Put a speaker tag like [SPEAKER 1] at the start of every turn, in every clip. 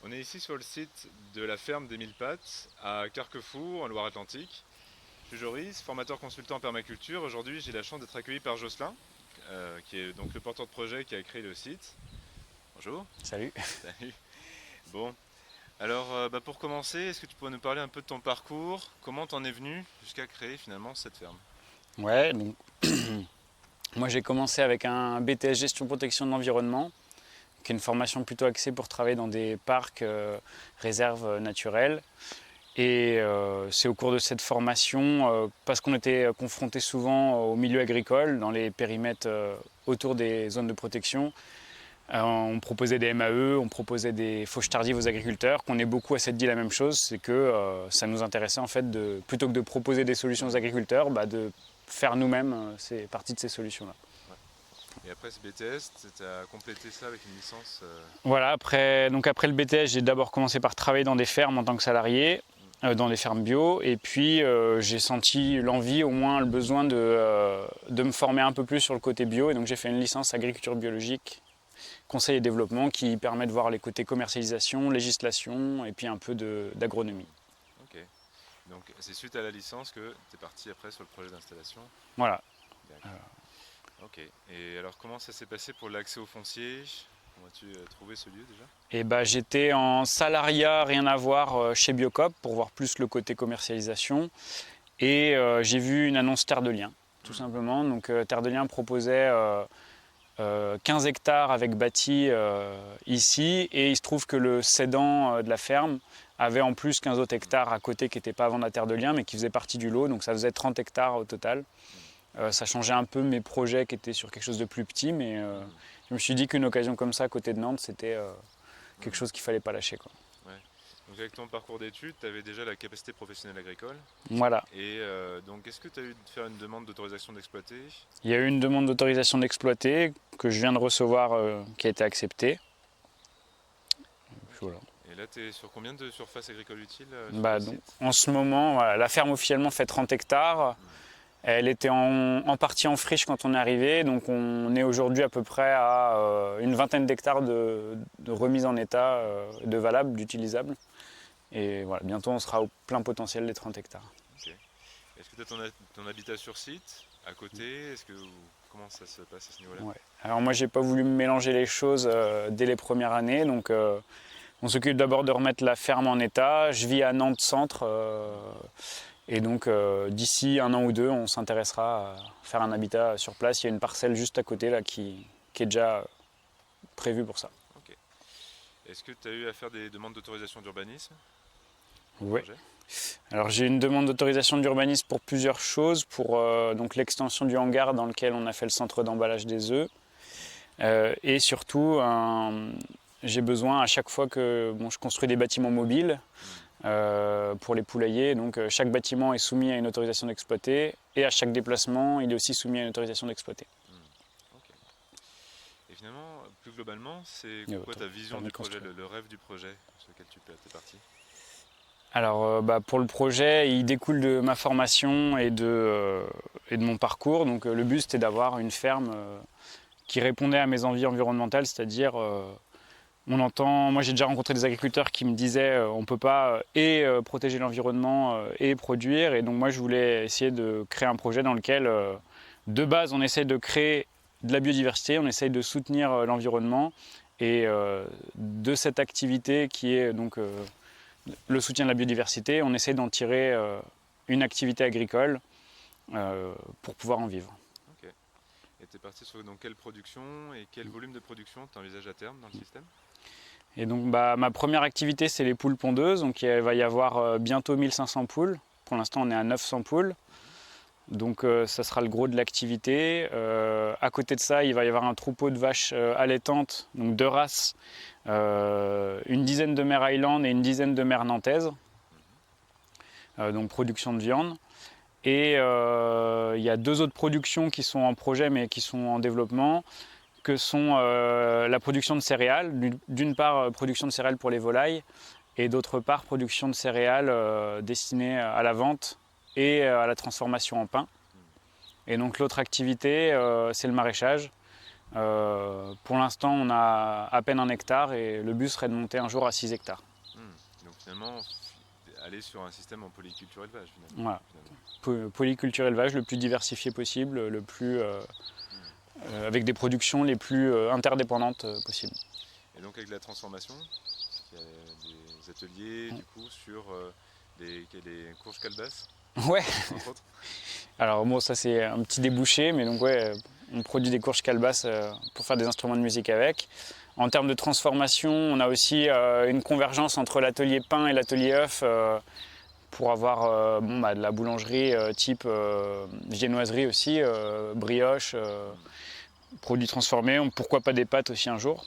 [SPEAKER 1] On est ici sur le site de la ferme des Mille Pattes à Carquefour, en Loire-Atlantique. Je suis Joris, formateur consultant en permaculture. Aujourd'hui, j'ai la chance d'être accueilli par Jocelyn, qui est donc le porteur de projet qui a créé le site. Bonjour.
[SPEAKER 2] Salut.
[SPEAKER 1] Salut. Bon, alors pour commencer, est-ce que tu pourrais nous parler un peu de ton parcours? Comment t'en es venu jusqu'à créer finalement cette ferme?
[SPEAKER 2] Ouais, donc moi j'ai commencé avec un BTS Gestion Protection de l'Environnement, qui est une formation plutôt axée pour travailler dans des parcs, réserves naturelles. Et c'est au cours de cette formation, parce qu'on était confronté souvent au milieu agricole, dans les périmètres autour des zones de protection, on proposait des MAE, on proposait des fauches tardives aux agriculteurs, qu'on ait beaucoup à s'être dit la même chose, c'est que ça nous intéressait en fait plutôt que de proposer des solutions aux agriculteurs, de faire nous-mêmes c'est partie de ces solutions-là.
[SPEAKER 1] Ouais. Et après ce BTS, tu as complété ça avec une licence.
[SPEAKER 2] Voilà, après le BTS, j'ai d'abord commencé par travailler dans des fermes en tant que salarié, dans des fermes bio, et puis j'ai senti l'envie, au moins le besoin de me former un peu plus sur le côté bio, et donc j'ai fait une licence agriculture biologique conseil et développement qui permet de voir les côtés commercialisation, législation et puis un peu d'agronomie.
[SPEAKER 1] Ok. Donc c'est suite à la licence que tu es parti après sur le projet d'installation.
[SPEAKER 2] Voilà.
[SPEAKER 1] D'accord. Ok. Et alors comment ça s'est passé pour l'accès au foncier? Comment as-tu trouvé ce lieu déjà?
[SPEAKER 2] Et j'étais en salariat, rien à voir chez Biocop pour voir plus le côté commercialisation. Et j'ai vu une annonce Terre de Liens, tout simplement. Donc Terre de Liens proposait 15 hectares avec bâti ici. Et il se trouve que le cédant de la ferme avait en plus 15 autres hectares à côté qui n'étaient pas à vendre à Terre de Liens, mais qui faisaient partie du lot. Donc ça faisait 30 hectares au total. Ça changeait un peu mes projets qui étaient sur quelque chose de plus petit, mais je me suis dit qu'une occasion comme ça à côté de Nantes, c'était quelque chose qu'il ne fallait pas lâcher, quoi.
[SPEAKER 1] Ouais. Donc avec ton parcours d'études, tu avais déjà la capacité professionnelle agricole.
[SPEAKER 2] Voilà.
[SPEAKER 1] Et donc est-ce que tu as eu de faire une demande d'autorisation d'exploiter?
[SPEAKER 2] Il y a eu une demande d'autorisation d'exploiter que je viens de recevoir qui a été acceptée.
[SPEAKER 1] Ok.
[SPEAKER 2] Voilà.
[SPEAKER 1] Et là, tu es sur combien de surface agricole utile sur le
[SPEAKER 2] Donc,
[SPEAKER 1] site?
[SPEAKER 2] en ce moment, voilà, la ferme officiellement fait 30 hectares. Elle était en partie en friche quand on est arrivé, donc on est aujourd'hui à peu près à une vingtaine d'hectares de remise en état, de valable, d'utilisable. Et voilà, bientôt on sera au plein potentiel des 30 hectares.
[SPEAKER 1] Ok. Est-ce que tu as ton habitat sur site, à côté? Comment ça se passe à ce niveau-là?
[SPEAKER 2] Ouais. Alors moi j'ai pas voulu mélanger les choses dès les premières années, donc on s'occupe d'abord de remettre la ferme en état. Je vis à Nantes centre, et donc d'ici un an ou deux on s'intéressera à faire un habitat sur place. Il y a une parcelle juste à côté là qui est déjà prévue pour ça.
[SPEAKER 1] Ok. Est-ce que tu as eu à faire des demandes d'autorisation d'urbanisme pour le
[SPEAKER 2] Oui.
[SPEAKER 1] projet?
[SPEAKER 2] Alors j'ai une demande d'autorisation d'urbanisme pour plusieurs choses, pour donc l'extension du hangar dans lequel on a fait le centre d'emballage des œufs, et surtout j'ai besoin à chaque fois que je construis des bâtiments mobiles pour les poulaillers, donc chaque bâtiment est soumis à une autorisation d'exploiter et à chaque déplacement il est aussi soumis à une autorisation d'exploiter.
[SPEAKER 1] Ok. Et finalement, plus globalement, c'est
[SPEAKER 2] Et
[SPEAKER 1] quoi ta vision
[SPEAKER 2] permis
[SPEAKER 1] du
[SPEAKER 2] de
[SPEAKER 1] projet,
[SPEAKER 2] construire.
[SPEAKER 1] le rêve du projet sur lequel tu es parti?
[SPEAKER 2] Alors pour le projet, il découle de ma formation et de mon parcours. Donc le but c'était d'avoir une ferme qui répondait à mes envies environnementales, c'est-à-dire moi j'ai déjà rencontré des agriculteurs qui me disaient on ne peut pas protéger l'environnement et produire. Et donc moi je voulais essayer de créer un projet dans lequel de base on essaie de créer de la biodiversité, on essaye de soutenir l'environnement et de cette activité qui est donc le soutien de la biodiversité, on essaie d'en tirer une activité agricole pour pouvoir en vivre.
[SPEAKER 1] Ok. Et tu es parti sur donc, quelle production et quel volume de production tu envisages à terme dans le système?
[SPEAKER 2] Et donc ma première activité c'est les poules pondeuses, donc il va y avoir bientôt 1500 poules. Pour l'instant on est à 900 poules, donc ça sera le gros de l'activité. À côté de ça il va y avoir un troupeau de vaches allaitantes, donc deux races, une dizaine de mères Highland et une dizaine de mères nantaises, donc production de viande. Et il y a deux autres productions qui sont en projet mais qui sont en développement, que sont la production de céréales. D'une part, production de céréales pour les volailles, et d'autre part, production de céréales destinées à la vente et à la transformation en pain. Et donc l'autre activité, c'est le maraîchage. Pour l'instant, on a à peine 1 hectare et le but serait de monter un jour à 6 hectares.
[SPEAKER 1] Donc finalement, aller sur un système en polyculture élevage
[SPEAKER 2] Voilà. Polyculture élevage le plus diversifié possible, avec des productions les plus interdépendantes possibles.
[SPEAKER 1] Et donc avec la transformation, il y a des ateliers du coup sur les courges calebasses,
[SPEAKER 2] Ouais.
[SPEAKER 1] entre autres.
[SPEAKER 2] Alors bon, ça c'est un petit débouché, mais donc ouais, on produit des courges calebasses pour faire des instruments de musique avec. En termes de transformation, on a aussi une convergence entre l'atelier pain et l'atelier œuf pour avoir de la boulangerie type viennoiserie aussi, brioche, produits transformés, pourquoi pas des pâtes aussi un jour.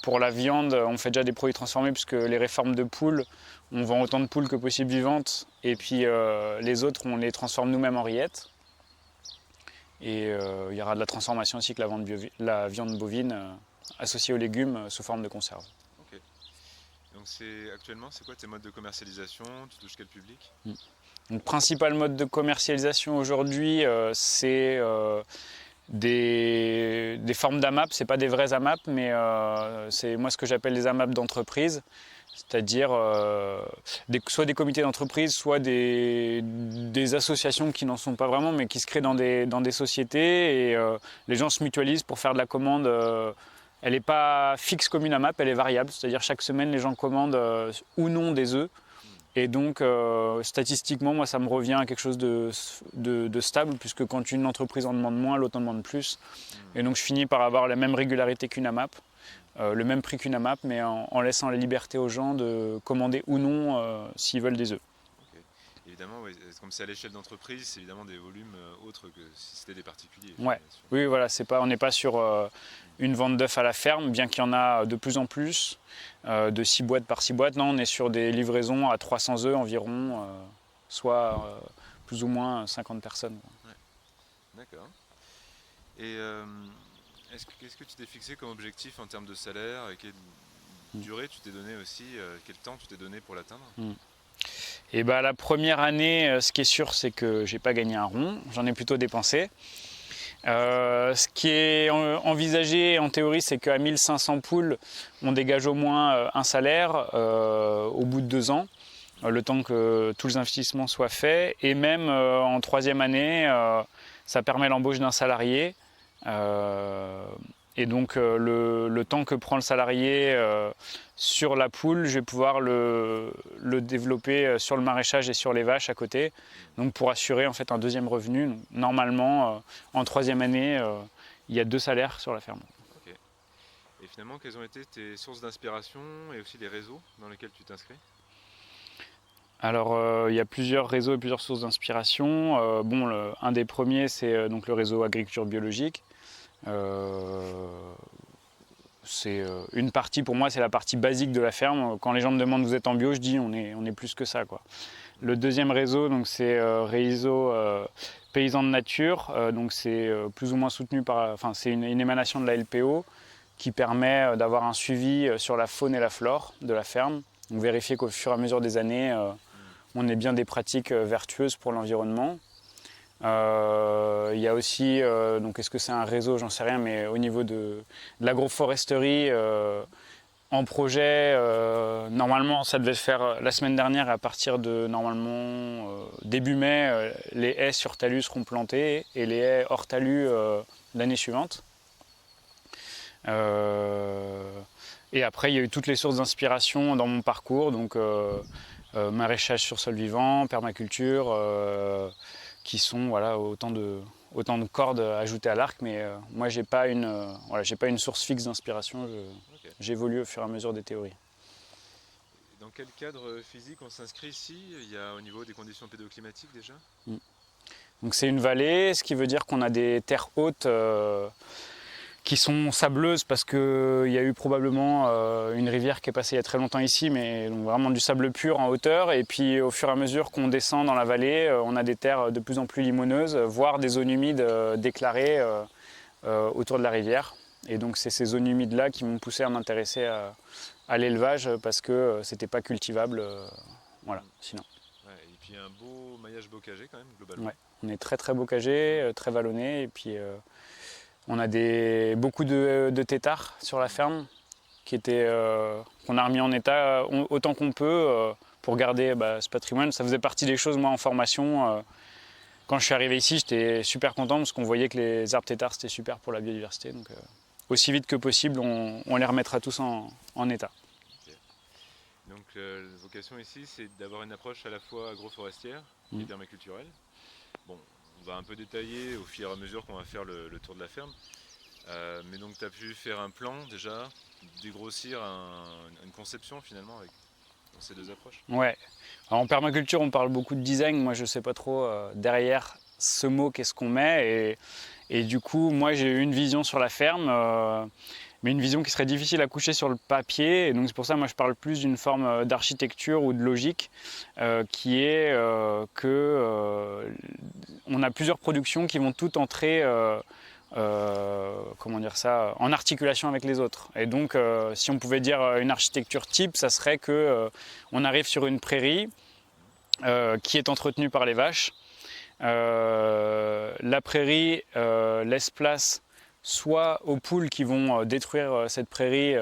[SPEAKER 2] Pour la viande, on fait déjà des produits transformés puisque les réformes de poules, on vend autant de poules que possible vivantes et puis les autres, on les transforme nous-mêmes en rillettes. Et il y aura de la transformation aussi avec la viande bovine associée aux légumes sous forme de conserve.
[SPEAKER 1] Ok. Donc actuellement, c'est quoi tes modes de commercialisation? Tu touches quel public?
[SPEAKER 2] Le principal mode de commercialisation aujourd'hui, c'est des formes d'AMAP. Ce n'est pas des vrais AMAP, mais c'est moi ce que j'appelle des AMAP d'entreprise. C'est-à-dire soit des comités d'entreprise, soit des associations qui n'en sont pas vraiment, mais qui se créent dans des sociétés et les gens se mutualisent pour faire de la commande. Elle n'est pas fixe comme une AMAP, elle est variable. C'est-à-dire chaque semaine, les gens commandent ou non des œufs. Et donc, statistiquement, moi, ça me revient à quelque chose de stable, puisque quand une entreprise en demande moins, l'autre en demande plus. Et donc, je finis par avoir la même régularité qu'une AMAP. Le même prix qu'une AMAP, mais en laissant la liberté aux gens de commander ou non s'ils veulent des œufs.
[SPEAKER 1] Okay. Évidemment, oui, comme c'est à l'échelle d'entreprise, c'est évidemment des volumes autres que si c'était des particuliers.
[SPEAKER 2] Ouais. Oui, voilà, on n'est pas sur une vente d'œufs à la ferme, bien qu'il y en a de plus en plus, de 6 boîtes par 6 boîtes. Non, on est sur des livraisons à 300 œufs environ, soit plus ou moins 50 personnes.
[SPEAKER 1] Ouais. D'accord. Et qu'est-ce que tu t'es fixé comme objectif en termes de salaire et quelle durée tu t'es donné aussi, quel temps tu t'es donné pour l'atteindre?
[SPEAKER 2] Et bah, la première année, ce qui est sûr, c'est que j'ai pas gagné un rond, j'en ai plutôt dépensé. Ce qui est envisagé en théorie, c'est qu'à 1500 poules, on dégage au moins un salaire au bout de 2 ans, le temps que tous les investissements soient faits. Et même en 3e année, ça permet l'embauche d'un salarié. Et donc le temps que prend le salarié sur la poule, je vais pouvoir le développer sur le maraîchage et sur les vaches à côté, donc pour assurer en fait un 2e revenu. Donc, normalement, en 3e année, il y a 2 salaires sur la ferme.
[SPEAKER 1] Okay. Et finalement, quelles ont été tes sources d'inspiration et aussi les réseaux dans lesquels tu t'inscris?
[SPEAKER 2] Alors, il y a plusieurs réseaux et plusieurs sources d'inspiration. Un des premiers, c'est donc le réseau agriculture biologique. C'est une partie, pour moi, c'est la partie basique de la ferme. Quand les gens me demandent vous êtes en bio, je dis on est plus que ça, quoi. Le 2e réseau, donc c'est réseau paysans de nature. Donc c'est plus ou moins soutenu par, enfin c'est une émanation de la LPO qui permet d'avoir un suivi sur la faune et la flore de la ferme. Donc vérifier qu'au fur et à mesure des années, on ait bien des pratiques vertueuses pour l'environnement. Il y a aussi, donc est-ce que c'est un réseau, j'en sais rien, mais au niveau de l'agroforesterie, en projet, normalement ça devait se faire la semaine dernière, et à partir de normalement début mai, les haies sur talus seront plantées et les haies hors talus l'année suivante. Et après il y a eu toutes les sources d'inspiration dans mon parcours, donc maraîchage sur sol vivant, permaculture, qui sont voilà, autant de cordes ajoutées à l'arc, mais moi j'ai pas une source fixe d'inspiration, j'évolue au fur et à mesure des théories.
[SPEAKER 1] Dans quel cadre physique on s'inscrit ici? Il y a au niveau des conditions pédoclimatiques déjà?
[SPEAKER 2] Donc c'est une vallée, ce qui veut dire qu'on a des terres hautes qui sont sableuses parce qu'il y a eu probablement une rivière qui est passée il y a très longtemps ici, mais donc vraiment du sable pur en hauteur. Et puis au fur et à mesure qu'on descend dans la vallée, on a des terres de plus en plus limoneuses, voire des zones humides déclarées autour de la rivière. Et donc c'est ces zones humides-là qui m'ont poussé à m'intéresser à l'élevage parce que c'était pas cultivable, voilà, sinon.
[SPEAKER 1] Ouais, et puis un beau maillage bocagé quand même, globalement.
[SPEAKER 2] Ouais, on est très très bocagé, très vallonné, et puis On a beaucoup de têtards sur la ferme qu'on a remis en état autant qu'on peut pour garder ce patrimoine. Ça faisait partie des choses, moi, en formation. Quand je suis arrivé ici, j'étais super content parce qu'on voyait que les arbres têtards, c'était super pour la biodiversité. Donc, aussi vite que possible, on les remettra tous en état.
[SPEAKER 1] Okay. Donc, la vocation ici, c'est d'avoir une approche à la fois agroforestière et permaculturelle. Bon, on va un peu détailler au fur et à mesure qu'on va faire le tour de la ferme. Mais donc tu as pu faire un plan déjà, dégrossir une conception finalement avec ces deux approches.
[SPEAKER 2] Ouais. Alors, en permaculture, on parle beaucoup de design. Moi, je ne sais pas trop derrière ce mot qu'est-ce qu'on met. Et du coup, moi, j'ai eu une vision sur la ferme, mais une vision qui serait difficile à coucher sur le papier. Et donc c'est pour ça, moi, je parle plus d'une forme d'architecture ou de logique, qui est que on a plusieurs productions qui vont toutes entrer comment dire ça, en articulation avec les autres. Et donc, si on pouvait dire une architecture type, ça serait que on arrive sur une prairie qui est entretenue par les vaches. La prairie laisse place soit aux poules qui vont détruire cette prairie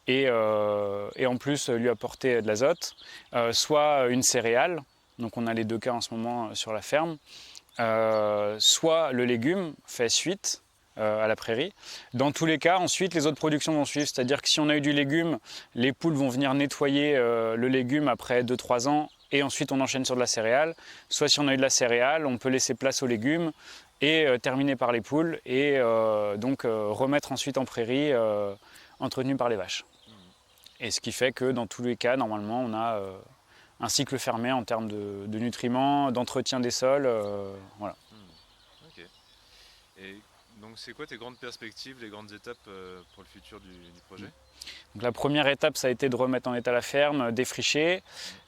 [SPEAKER 2] et en plus lui apporter de l'azote, soit une céréale. Donc on a les deux cas en ce moment sur la ferme. Soit le légume fait suite à la prairie. Dans tous les cas, ensuite, les autres productions vont suivre. C'est-à-dire que si on a eu du légume, les poules vont venir nettoyer le légume après 2-3 ans et ensuite on enchaîne sur de la céréale. Soit si on a eu de la céréale, on peut laisser place aux légumes et terminer par les poules et donc remettre ensuite en prairie entretenue par les vaches. Et ce qui fait que dans tous les cas, normalement, on a un cycle fermé en termes de nutriments, d'entretien des sols. Voilà.
[SPEAKER 1] Ok. Et donc c'est quoi tes grandes perspectives, les grandes étapes pour le futur du projet?
[SPEAKER 2] Donc la première étape, ça a été de remettre en état la ferme, défricher.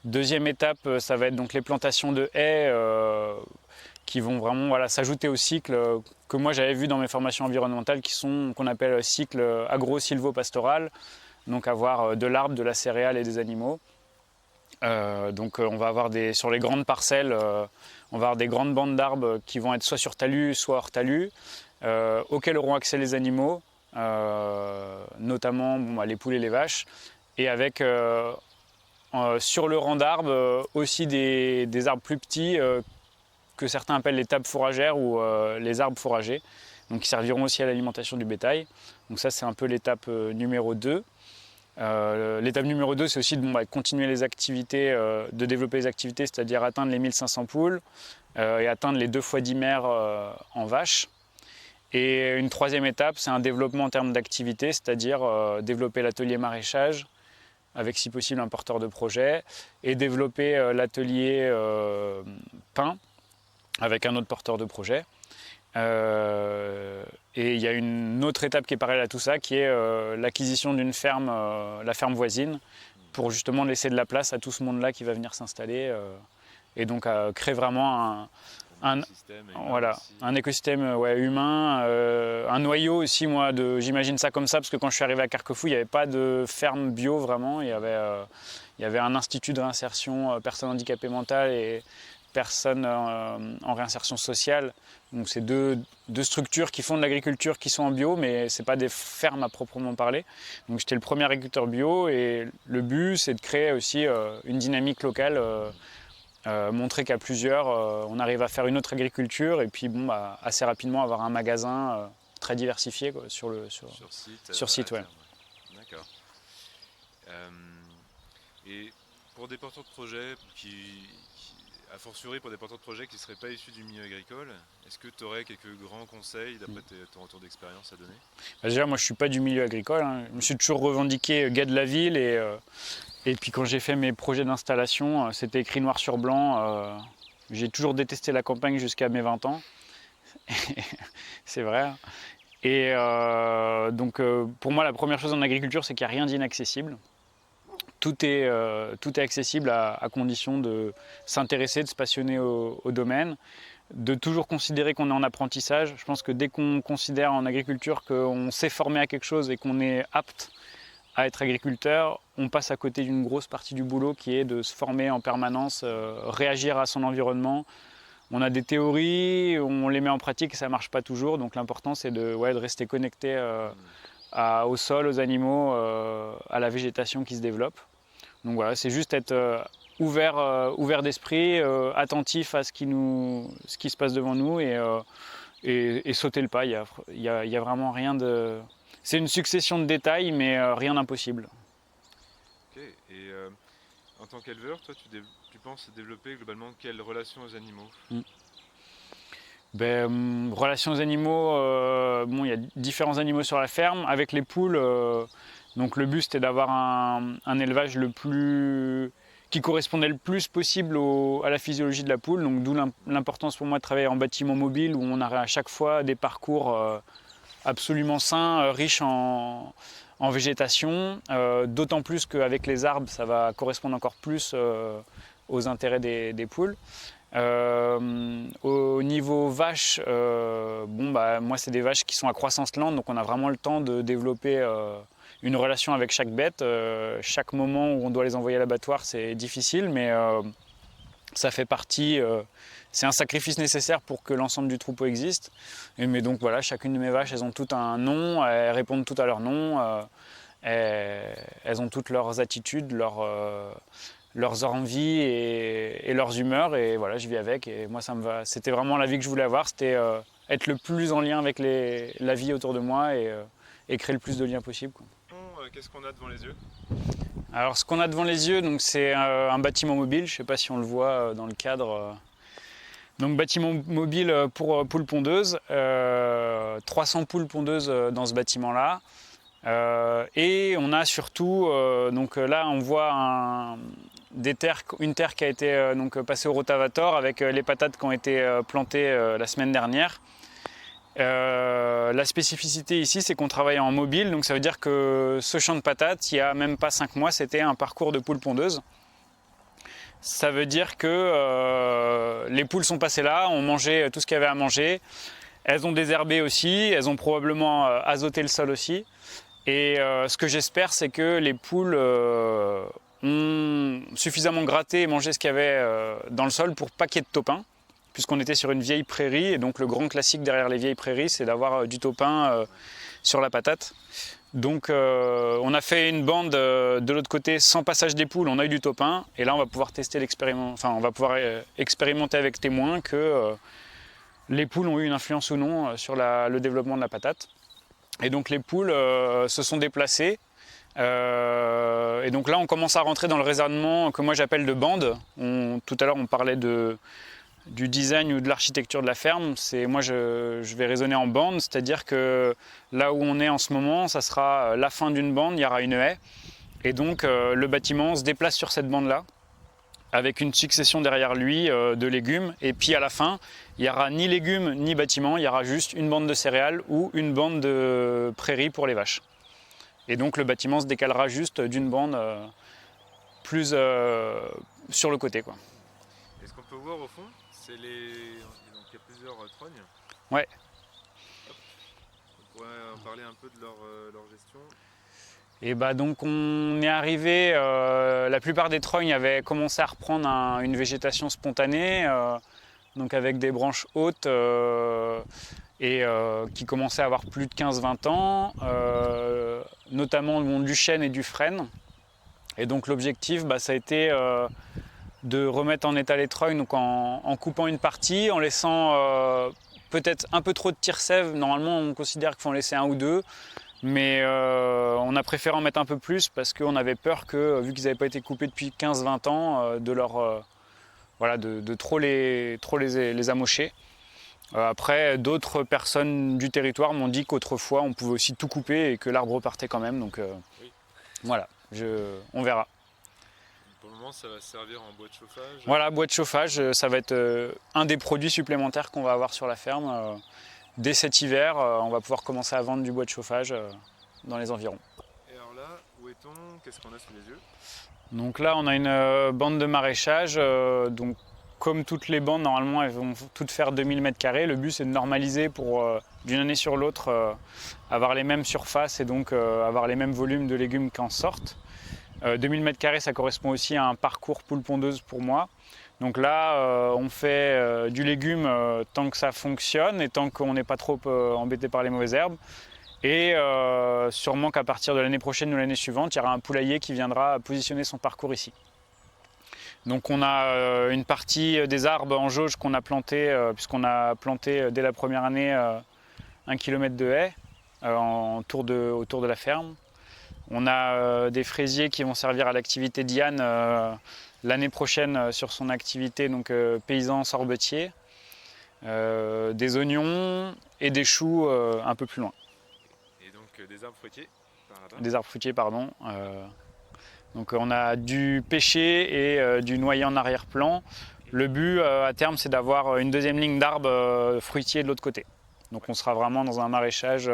[SPEAKER 2] Deuxième étape, ça va être donc les plantations de haies qui vont vraiment s'ajouter au cycle que moi j'avais vu dans mes formations environnementales qu'on appelle cycle agro-silvo-pastoral. Donc avoir de l'arbre, de la céréale et des animaux. Donc on va avoir sur les grandes parcelles, on va avoir des grandes bandes d'arbres qui vont être soit sur talus, soit hors talus, auxquels auront accès les animaux, notamment les poules et les vaches, et avec sur le rang d'arbres aussi des arbres plus petits que certains appellent les tables fourragères ou les arbres fourragers, donc qui serviront aussi à l'alimentation du bétail. Donc ça c'est un peu l'étape numéro 2. L'étape numéro 2, c'est aussi de continuer les activités, de développer les activités, c'est-à-dire atteindre les 1500 poules et atteindre les 2 fois 10 mères en vaches. Et une troisième étape, c'est un développement en termes d'activité, c'est-à-dire développer l'atelier maraîchage, avec si possible un porteur de projet, et développer l'atelier pain, avec un autre porteur de projet. Et il y a une autre étape qui est parallèle à tout ça, qui est l'acquisition d'une ferme, la ferme voisine, pour justement laisser de la place à tout ce monde-là qui va venir s'installer, et donc créer vraiment un écosystème humain, un noyau aussi, moi, j'imagine ça comme ça, parce que quand je suis arrivé à Carquefou, il n'y avait pas de ferme bio vraiment, il y avait un institut de réinsertion personnes handicapées mentales et personnes en réinsertion sociale. Donc c'est deux structures qui font de l'agriculture qui sont en bio, mais ce n'est pas des fermes à proprement parler. Donc j'étais le premier agriculteur bio et le but c'est de créer aussi une dynamique locale, montrer qu'à plusieurs on arrive à faire une autre agriculture et puis assez rapidement avoir un magasin très diversifié sur site. Ouais.
[SPEAKER 1] D'accord. Et pour des porteurs de projets a fortiori pour des porteurs de projets qui ne seraient pas issus du milieu agricole, est-ce que tu aurais quelques grands conseils d'après ton retour d'expérience à donner?
[SPEAKER 2] Déjà, moi je ne suis pas du milieu agricole, hein. Je me suis toujours revendiqué gars de la ville et puis quand j'ai fait mes projets d'installation, c'était écrit noir sur blanc. J'ai toujours détesté la campagne jusqu'à mes 20 ans. C'est vrai. Et donc pour moi la première chose en agriculture c'est qu'il n'y a rien d'inaccessible. Tout est accessible à condition de s'intéresser, de se passionner au domaine, de toujours considérer qu'on est en apprentissage. Je pense que dès qu'on considère en agriculture qu'on s'est formé à quelque chose et qu'on est apte à être agriculteur, on passe à côté d'une grosse partie du boulot qui est de se former en permanence, réagir à son environnement, on a des théories, on les met en pratique et ça ne marche pas toujours. Donc l'important c'est de rester connecté au sol, aux animaux, à la végétation qui se développe. Donc voilà, c'est juste être ouvert d'esprit, attentif à ce qui se passe devant nous et sauter le pas. Il y a vraiment rien de... C'est une succession de détails, mais rien d'impossible.
[SPEAKER 1] Ok, et en tant qu'éleveur, toi tu penses développer globalement quelle relation aux animaux?
[SPEAKER 2] Relation aux animaux, il y a différents animaux sur la ferme. Avec les poules, donc le but c'était d'avoir un élevage qui correspondait le plus possible à la physiologie de la poule. Donc d'où l'importance pour moi de travailler en bâtiment mobile où on a à chaque fois des parcours absolument sains, riches en végétation. D'autant plus qu'avec les arbres, ça va correspondre encore plus aux intérêts des poules. Au niveau vaches, moi c'est des vaches qui sont à croissance lente, donc on a vraiment le temps de développer une relation avec chaque bête. Chaque moment où on doit les envoyer à l'abattoir, c'est difficile, mais ça fait partie, c'est un sacrifice nécessaire pour que l'ensemble du troupeau existe. Mais donc voilà, chacune de mes vaches, elles ont toutes un nom, elles répondent toutes à leur nom, elles ont toutes leurs attitudes, leurs envies et leurs humeurs, et voilà, je vis avec, et moi ça me va. C'était vraiment la vie que je voulais avoir, c'était être le plus en lien avec la vie autour de moi et créer le plus de liens possible, quoi.
[SPEAKER 1] Qu'est-ce qu'on a devant les yeux?
[SPEAKER 2] Alors ce qu'on a devant les yeux, donc, c'est un bâtiment mobile, je ne sais pas si on le voit dans le cadre. Donc bâtiment mobile pour poules pondeuses, 300 poules pondeuses dans ce bâtiment-là. Et on a surtout, donc là on voit une terre qui a été passée au rotavator avec les patates qui ont été plantées la semaine dernière. La spécificité ici, c'est qu'on travaille en mobile, donc ça veut dire que ce champ de patates, il n'y a même pas 5 mois, c'était un parcours de poules pondeuses. Ça veut dire que les poules sont passées là, ont mangé tout ce qu'il y avait à manger. Elles ont désherbé aussi, elles ont probablement azoté le sol aussi. Et ce que j'espère, c'est que les poules ont suffisamment gratté et mangé ce qu'il y avait dans le sol pour pas qu'il y ait de topin, puisqu'on était sur une vieille prairie. Et donc le grand classique derrière les vieilles prairies, c'est d'avoir du topin sur la patate. Donc on a fait une bande de l'autre côté sans passage des poules, on a eu du topin. Et là on va pouvoir tester l'expériment, enfin on va pouvoir expérimenter avec témoins que les poules ont eu une influence ou non sur le développement de la patate. Et donc les poules se sont déplacées. Et donc là on commence à rentrer dans le raisonnement que moi j'appelle de bande. Tout à l'heure on parlait du design ou de l'architecture de la ferme. Moi je vais raisonner en bande, c'est-à-dire que là où on est en ce moment, ça sera la fin d'une bande, il y aura une haie. Et donc le bâtiment se déplace sur cette bande-là, avec une succession derrière lui de légumes. Et puis à la fin, il n'y aura ni légumes ni bâtiment, il y aura juste une bande de céréales ou une bande de prairies pour les vaches. Et donc le bâtiment se décalera juste d'une bande plus sur le côté, quoi.
[SPEAKER 1] Et ce qu'on peut voir au fond, c'est donc il y a plusieurs trognes.
[SPEAKER 2] Ouais.
[SPEAKER 1] On pourrait en parler un peu de leur gestion.
[SPEAKER 2] Et donc on est arrivé, la plupart des trognes avaient commencé à reprendre une végétation spontanée, donc avec des branches hautes et qui commençaient à avoir plus de 15-20 ans, notamment du chêne et du frêne. Et donc l'objectif, ça a été de remettre en état les trognes, donc en coupant une partie, en laissant peut-être un peu trop de tire-sève. Normalement on considère qu'il faut en laisser un ou deux. Mais on a préféré en mettre un peu plus parce qu'on avait peur que, vu qu'ils n'avaient pas été coupés depuis 15-20 ans, de trop les amocher. Après, d'autres personnes du territoire m'ont dit qu'autrefois on pouvait aussi tout couper et que l'arbre repartait quand même. Donc oui. Voilà, on verra.
[SPEAKER 1] Pour le moment, ça va servir en bois de chauffage.
[SPEAKER 2] Voilà, bois de chauffage, ça va être un des produits supplémentaires qu'on va avoir sur la ferme. Dès cet hiver, on va pouvoir commencer à vendre du bois de chauffage dans les environs.
[SPEAKER 1] Et alors là, où est-on? Qu'est-ce qu'on a sous les yeux?
[SPEAKER 2] Donc là, on a une bande de maraîchage. Donc, comme toutes les bandes, normalement, elles vont toutes faire 2000 m². Le but, c'est de normaliser pour, d'une année sur l'autre, avoir les mêmes surfaces et donc avoir les mêmes volumes de légumes qui en sortent. 2000 m², ça correspond aussi à un parcours poule pondeuse pour moi. Donc là, on fait du légume tant que ça fonctionne et tant qu'on n'est pas trop embêté par les mauvaises herbes. Et sûrement qu'à partir de l'année prochaine ou l'année suivante, il y aura un poulailler qui viendra positionner son parcours ici. Donc on a une partie des arbres en jauge qu'on a planté, puisqu'on a planté dès la première année 1 km de haies autour de la ferme. On a des fraisiers qui vont servir à l'activité Diane l'année prochaine sur son activité donc, paysan sorbetier, des oignons et des choux un peu plus loin.
[SPEAKER 1] Et donc des arbres fruitiers par là-bas.
[SPEAKER 2] Des arbres fruitiers, pardon. Donc on a du pêcher et du noyer en arrière-plan. Le but à terme, c'est d'avoir une deuxième ligne d'arbres fruitiers de l'autre côté. Donc on sera vraiment dans un maraîchage,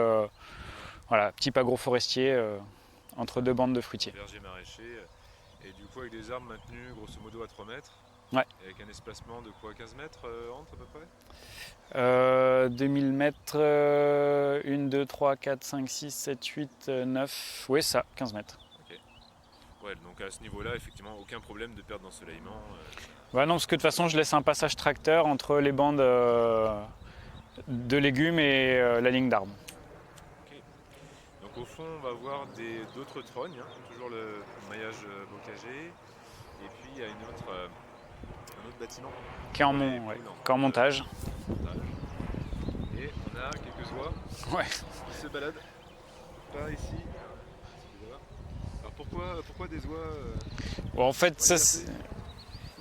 [SPEAKER 2] voilà, type agroforestier, entre deux bandes de fruitiers.
[SPEAKER 1] Verger maraîcher, et du coup avec des arbres maintenus grosso modo à 3 mètres.
[SPEAKER 2] Ouais.
[SPEAKER 1] Avec un espacement de quoi, 15 mètres entre à peu près
[SPEAKER 2] 2000 mètres, 1, 2, 3, 4, 5, 6, 7, 8, 9, oui ça, 15 mètres.
[SPEAKER 1] Ok. Ouais, donc à ce niveau-là, effectivement, aucun problème de perte d'ensoleillement.
[SPEAKER 2] Bah non, parce que de toute façon, je laisse un passage tracteur entre les bandes de légumes et la ligne d'arbres.
[SPEAKER 1] Okay. Donc au fond, on va voir d'autres trognes, hein, toujours le maillage bocager. Et puis il y a un autre bâtiment
[SPEAKER 2] Qui est en montage.
[SPEAKER 1] Et on a quelques oies qui se baladent par ici. Alors pourquoi des oies
[SPEAKER 2] Bon, en fait, ça,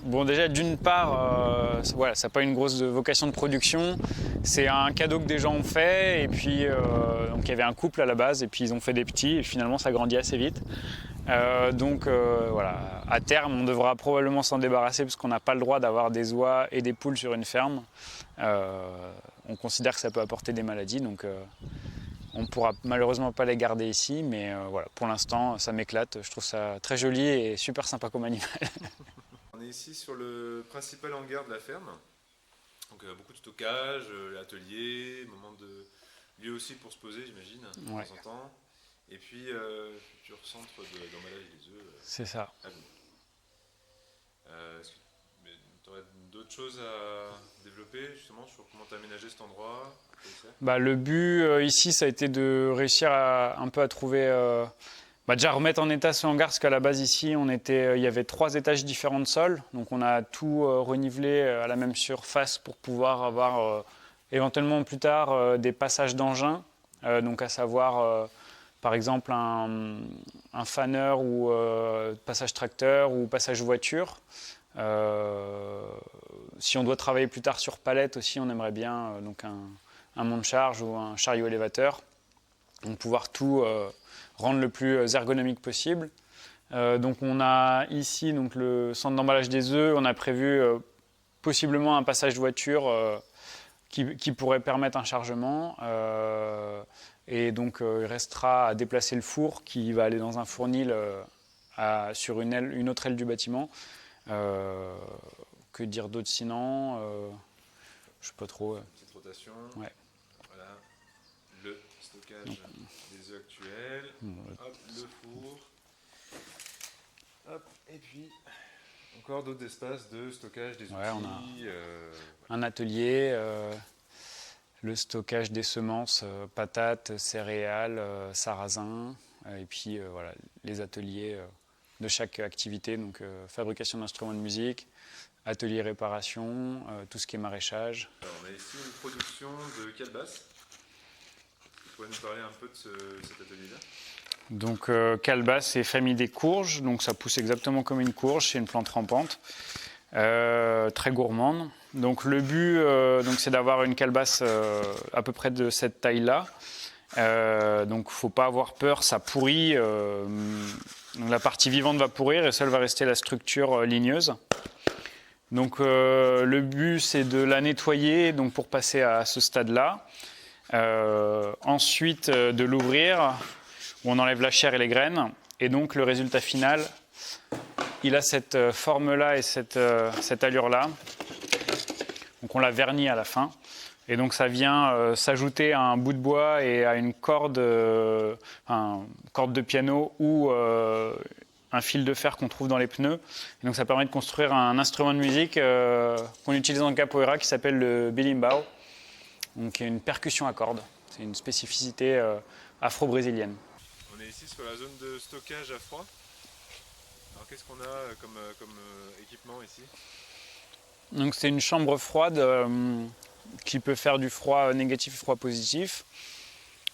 [SPEAKER 2] bon, déjà d'une part, voilà, ça n'a pas une grosse vocation de production. C'est un cadeau que des gens ont fait. Et puis, donc il y avait un couple à la base, et puis ils ont fait des petits, et finalement ça grandit assez vite. Donc voilà, à terme, on devra probablement s'en débarrasser parce qu'on n'a pas le droit d'avoir des oies et des poules sur une ferme. On considère que ça peut apporter des maladies, donc on ne pourra malheureusement pas les garder ici, mais voilà, pour l'instant, ça m'éclate. Je trouve ça très joli et super sympa comme animal.
[SPEAKER 1] On est ici sur le principal hangar de la ferme. Donc beaucoup de stockage, atelier, moment de lieu aussi pour se poser, j'imagine, de temps en temps. Et puis, futur centre d'emballage des œufs.
[SPEAKER 2] C'est ça.
[SPEAKER 1] Est-ce que tu aurais d'autres choses à développer, justement, sur comment tu as aménagé cet endroit?
[SPEAKER 2] Bah, le but ici, ça a été de réussir un peu à trouver... déjà remettre en état ce hangar, parce qu'à la base ici, il y avait 3 étages différents de sol. Donc on a tout renivelé à la même surface pour pouvoir avoir éventuellement plus tard des passages d'engins. Donc à savoir... par exemple, un faneur ou passage tracteur ou passage voiture. Si on doit travailler plus tard sur palette aussi, on aimerait bien donc un monte-charge ou un chariot élévateur. Donc pouvoir tout rendre le plus ergonomique possible. Donc on a ici donc, le centre d'emballage des œufs. On a prévu possiblement un passage voiture qui pourrait permettre un chargement. Et donc il restera à déplacer le four qui va aller dans un fournil sur une autre aile du bâtiment. Que dire d'autre sinon je sais pas trop.
[SPEAKER 1] Petite rotation.
[SPEAKER 2] Ouais.
[SPEAKER 1] Voilà. Le stockage des œufs actuels. Hop, le four. Hop, et puis encore d'autres espaces de stockage des outils.
[SPEAKER 2] On a un atelier. Le stockage des semences, patates, céréales, sarrasin, et puis voilà, les ateliers de chaque activité, donc fabrication d'instruments de musique, atelier réparation, tout ce qui est maraîchage.
[SPEAKER 1] Alors, on a ici une production de calebasse. Tu pourrais nous parler un peu de cet atelier-là?
[SPEAKER 2] Donc calebasse, c'est famille des courges, donc ça pousse exactement comme une courge, c'est une plante rampante. Très gourmande. Donc le but, c'est d'avoir une calebasse à peu près de cette taille-là. Donc il ne faut pas avoir peur, ça pourrit. Donc, la partie vivante va pourrir et seule va rester la structure ligneuse. Donc le but, c'est de la nettoyer donc, pour passer à ce stade-là. Ensuite, de l'ouvrir, où on enlève la chair et les graines. Et donc le résultat final, il a cette forme-là et cette allure-là. Donc on la vernit à la fin. Et donc ça vient s'ajouter à un bout de bois et à une corde de piano ou un fil de fer qu'on trouve dans les pneus. Et donc ça permet de construire un instrument de musique qu'on utilise dans le capoeira qui s'appelle le berimbau, donc qui est une percussion à cordes. C'est une spécificité afro-brésilienne.
[SPEAKER 1] On est ici sur la zone de stockage à froid. Alors qu'est-ce qu'on a comme équipement ici?
[SPEAKER 2] Donc c'est une chambre froide qui peut faire du froid négatif et froid positif.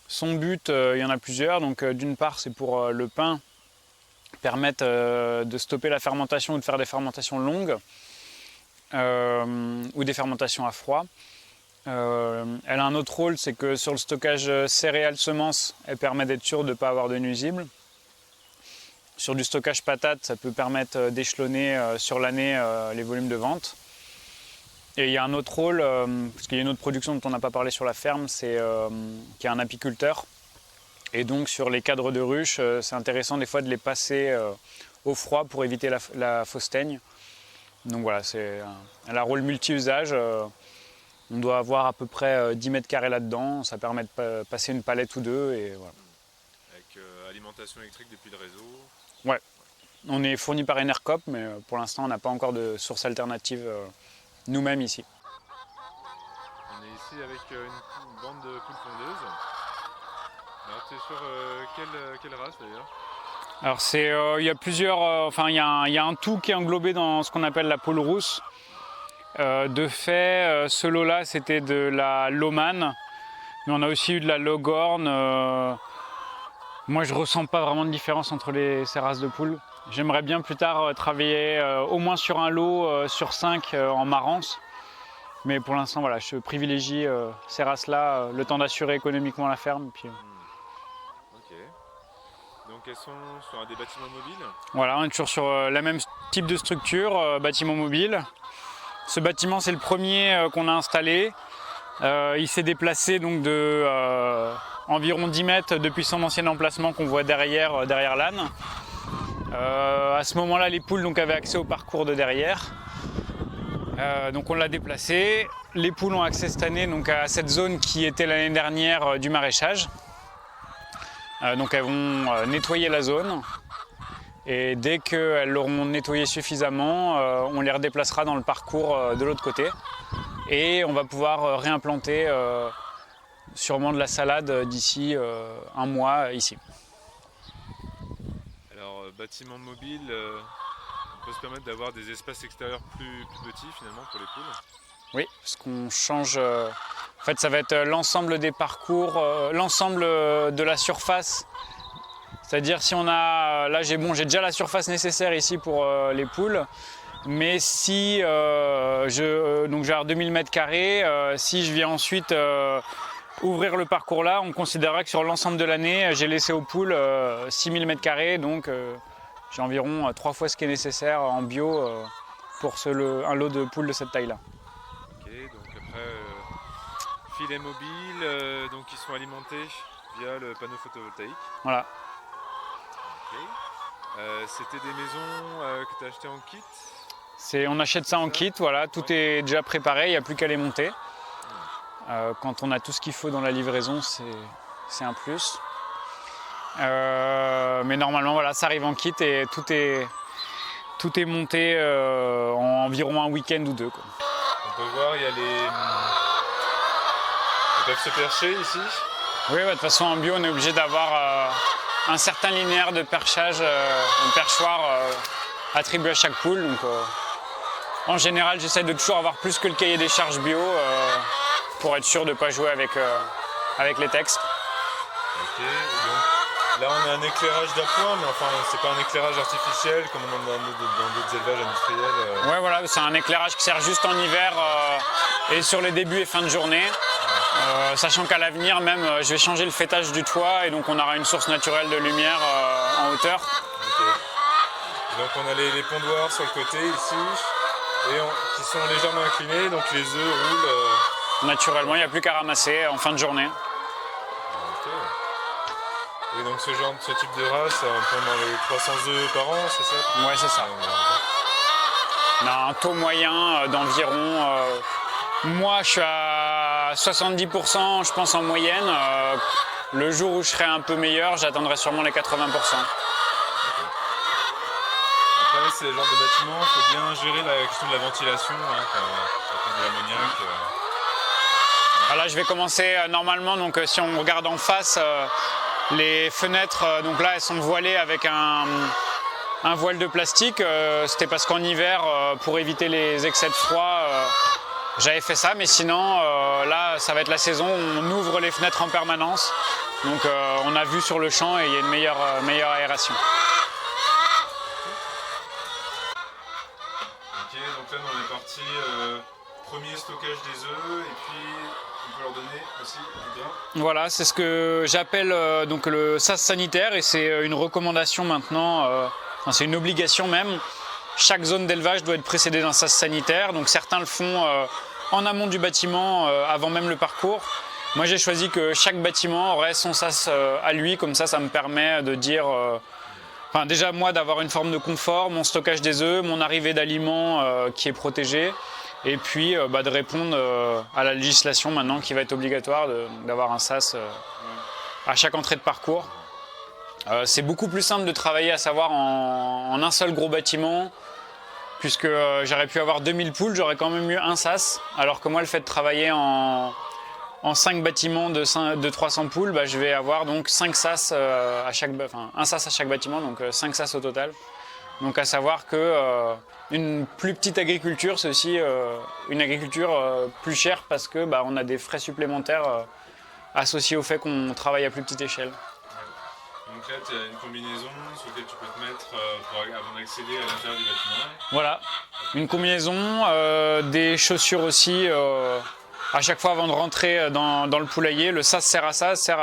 [SPEAKER 2] Son but, il y en a plusieurs. Donc d'une part, c'est pour le pain, permettre de stopper la fermentation ou de faire des fermentations longues ou des fermentations à froid. Elle a un autre rôle, c'est que sur le stockage céréales-semences, elle permet d'être sûre de ne pas avoir de nuisibles. Sur du stockage patates, ça peut permettre d'échelonner sur l'année les volumes de vente. Et il y a un autre rôle, parce qu'il y a une autre production dont on n'a pas parlé sur la ferme, c'est qu'il y a un apiculteur. Et donc sur les cadres de ruches, c'est intéressant des fois de les passer au froid pour éviter la fausse teigne. Donc voilà, elle a un rôle multi-usage. On doit avoir à peu près 10 mètres carrés là-dedans. Ça permet de passer une palette ou deux. Et voilà.
[SPEAKER 1] Avec alimentation électrique depuis le réseau.
[SPEAKER 2] Ouais, on est fourni par Enercop, mais pour l'instant on n'a pas encore de source alternative nous-mêmes ici.
[SPEAKER 1] On est ici avec une bande de poules pondeuses. Alors tu es sur quelle race d'ailleurs?
[SPEAKER 2] Alors il y a plusieurs, il y a un tout qui est englobé dans ce qu'on appelle la poule rousse. De fait, ce lot-là c'était de la Lomane, mais on a aussi eu de la Logorne. Moi je ressens pas vraiment de différence entre ces races de poules. J'aimerais bien plus tard travailler au moins sur un lot sur 5 en marance. Mais pour l'instant, voilà, je privilégie ces races-là, le temps d'assurer économiquement la ferme. Puis,
[SPEAKER 1] Ok. Donc elles sont sur des bâtiments mobiles?
[SPEAKER 2] Voilà, on est toujours sur le même type de structure, bâtiment mobile. Ce bâtiment, c'est le premier qu'on a installé. Il s'est déplacé donc de environ 10 mètres depuis son ancien emplacement qu'on voit derrière l'âne. À ce moment-là, les poules donc, avaient accès au parcours de derrière. Donc on l'a déplacé. Les poules ont accès cette année donc, à cette zone qui était l'année dernière du maraîchage. Donc elles vont nettoyer la zone. Et dès qu'elles l'auront nettoyé suffisamment, on les redéplacera dans le parcours de l'autre côté. Et on va pouvoir réimplanter sûrement de la salade d'ici un mois ici.
[SPEAKER 1] Alors bâtiment mobile, on peut se permettre d'avoir des espaces extérieurs plus petits finalement pour les poules?
[SPEAKER 2] Oui, parce qu'on change. En fait, ça va être l'ensemble des parcours, l'ensemble de la surface. C'est-à-dire si on a. Là, j'ai déjà la surface nécessaire ici pour les poules. Mais si donc je vais avoir 2000 m², si je viens ensuite ouvrir le parcours là, on considérera que sur l'ensemble de l'année, j'ai laissé aux poules 6000 m², donc j'ai environ 3 fois ce qui est nécessaire en bio pour un lot de poules de cette taille-là.
[SPEAKER 1] Ok, donc après, filets mobiles, donc ils sont alimentés via le panneau photovoltaïque.
[SPEAKER 2] Voilà.
[SPEAKER 1] Okay. C'était des maisons que tu as achetées en kit?
[SPEAKER 2] On achète ça en kit, voilà, tout est déjà préparé, il n'y a plus qu'à les monter. Quand on a tout ce qu'il faut dans la livraison, c'est un plus. Mais normalement, voilà, ça arrive en kit et tout est monté en environ un week-end ou deux, quoi.
[SPEAKER 1] On peut voir, il y a Ils peuvent se percher ici?
[SPEAKER 2] Oui, de toute façon, en bio, on est obligé d'avoir un certain linéaire de perchage, un perchoir attribué à chaque poule. Donc, en général, j'essaie de toujours avoir plus que le cahier des charges bio pour être sûr de ne pas jouer avec les textes.
[SPEAKER 1] Ok, donc là on a un éclairage d'appoint, mais enfin c'est pas un éclairage artificiel comme on en a dans d'autres élevages industriels.
[SPEAKER 2] Ouais, voilà, c'est un éclairage qui sert juste en hiver et sur les débuts et fins de journée. Sachant qu'à l'avenir même, je vais changer le fêtage du toit et donc on aura une source naturelle de lumière en hauteur.
[SPEAKER 1] Okay. Donc on a les pondoirs sur le côté ici, qui sont légèrement inclinés, donc les œufs roulent.
[SPEAKER 2] Naturellement, il n'y a plus qu'à ramasser en fin de journée.
[SPEAKER 1] Okay. Et donc ce type de race, on prend dans les 300 œufs par an, c'est ça?
[SPEAKER 2] Ouais, c'est ça. On a un taux moyen d'environ... moi, je suis à 70%, je pense, en moyenne. Le jour où je serai un peu meilleur, j'atteindrai sûrement les 80%.
[SPEAKER 1] ouais, c'est le genre de bâtiment, il faut bien gérer la question de la ventilation, hein, à cause de l'ammoniac.
[SPEAKER 2] Là, je vais commencer normalement, donc si on regarde en face, les fenêtres, donc là, elles sont voilées avec un voile de plastique. C'était parce qu'en hiver, pour éviter les excès de froid, j'avais fait ça, mais sinon, là, ça va être la saison où on ouvre les fenêtres en permanence. Donc on a vu sur le champ et il y a une meilleure aération.
[SPEAKER 1] Ok, donc là on est parti, premier stockage des œufs et puis on peut leur donner aussi du grain.
[SPEAKER 2] Voilà, c'est ce que j'appelle donc le sas sanitaire et c'est une recommandation maintenant, enfin, c'est une obligation même. Chaque zone d'élevage doit être précédée d'un sas sanitaire, donc certains le font en amont du bâtiment, avant même le parcours. Moi j'ai choisi que chaque bâtiment aurait son sas à lui, comme ça me permet de dire, enfin déjà moi d'avoir une forme de confort, mon stockage des œufs, mon arrivée d'aliments qui est protégée, et puis de répondre à la législation maintenant qui va être obligatoire d'avoir un sas à chaque entrée de parcours. C'est beaucoup plus simple de travailler à savoir en un seul gros bâtiment, puisque j'aurais pu avoir 2000 poules, j'aurais quand même eu un sas, alors que moi le fait de travailler en 5 bâtiments de 300 poules, je vais avoir donc 5 sas un sas à chaque bâtiment, donc 5 sas au total. Donc à savoir que une plus petite agriculture, c'est aussi une agriculture plus chère parce que on a des frais supplémentaires associés au fait qu'on travaille à plus petite échelle.
[SPEAKER 1] Donc là, tu as une combinaison sur laquelle tu peux te mettre avant d'accéder à l'intérieur du bâtiment.
[SPEAKER 2] Voilà, une combinaison, des chaussures aussi. À chaque fois avant de rentrer dans le poulailler, le sas sert à ça, sert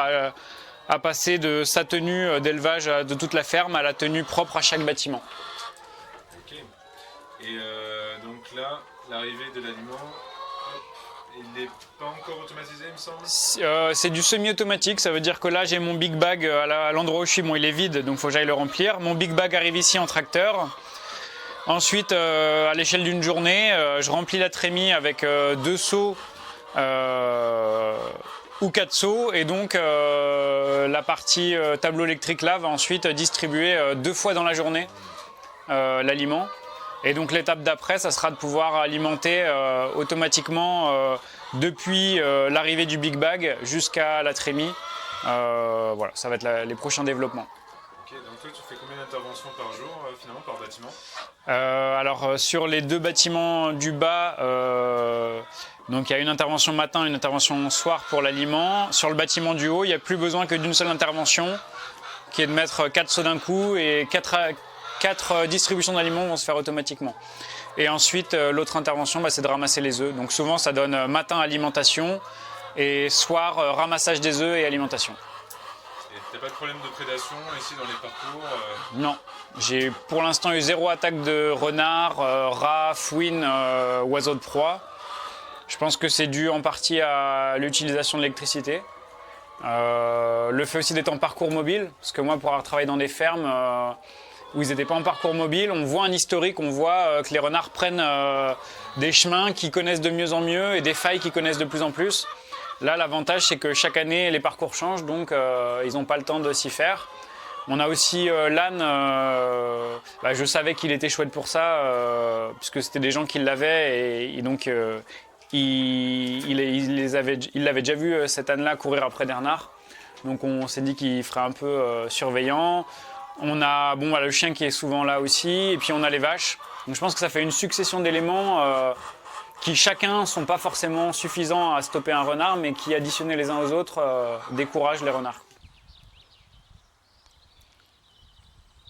[SPEAKER 2] à passer de sa tenue d'élevage de toute la ferme à la tenue propre à chaque bâtiment.
[SPEAKER 1] Ok. Et donc là, l'arrivée de l'aliment, il n'est pas encore automatisé, il me semble.
[SPEAKER 2] C'est du semi-automatique, ça veut dire que là j'ai mon big bag à l'endroit où je suis, bon il est vide donc il faut que j'aille le remplir. Mon big bag arrive ici en tracteur. Ensuite, à l'échelle d'une journée, je remplis la trémie avec 2 seaux ou 4 seaux, et donc la partie tableau électrique là va ensuite distribuer 2 fois dans la journée l'aliment. Et donc l'étape d'après, ça sera de pouvoir alimenter automatiquement depuis l'arrivée du big bag jusqu'à la trémie. Voilà, ça va être les prochains développements.
[SPEAKER 1] Ok, donc toi tu fais combien d'interventions par jour finalement par bâtiment?
[SPEAKER 2] Alors sur les 2 bâtiments du bas, donc il y a une intervention matin, une intervention soir pour l'aliment. Sur le bâtiment du haut, il n'y a plus besoin que d'une seule intervention, qui est de mettre 4 seaux d'un coup, et 4 distributions d'aliments vont se faire automatiquement. Et ensuite, l'autre intervention, c'est de ramasser les œufs. Donc souvent, ça donne matin alimentation et soir ramassage des œufs et alimentation.
[SPEAKER 1] Et t'as pas de problème de prédation ici dans les parcours
[SPEAKER 2] Non, j'ai pour l'instant eu 0 attaque de renard, rat, fouine, oiseaux de proie. Je pense que c'est dû en partie à l'utilisation de l'électricité. Le fait aussi d'être en parcours mobile, parce que moi pour avoir travaillé dans des fermes où ils n'étaient pas en parcours mobile, on voit un historique, on voit que les renards prennent des chemins qu'ils connaissent de mieux en mieux et des failles qu'ils connaissent de plus en plus. Là l'avantage c'est que chaque année les parcours changent, donc ils n'ont pas le temps de s'y faire. On a aussi l'âne, je savais qu'il était chouette pour ça, puisque c'était des gens qui l'avaient, et donc il l'avait déjà vu cet âne-là courir après des renards. Donc on s'est dit qu'il ferait un peu surveillant. On a le chien qui est souvent là aussi, et puis on a les vaches. Donc je pense que ça fait une succession d'éléments qui chacun ne sont pas forcément suffisants à stopper un renard, mais qui additionnés les uns aux autres découragent les renards.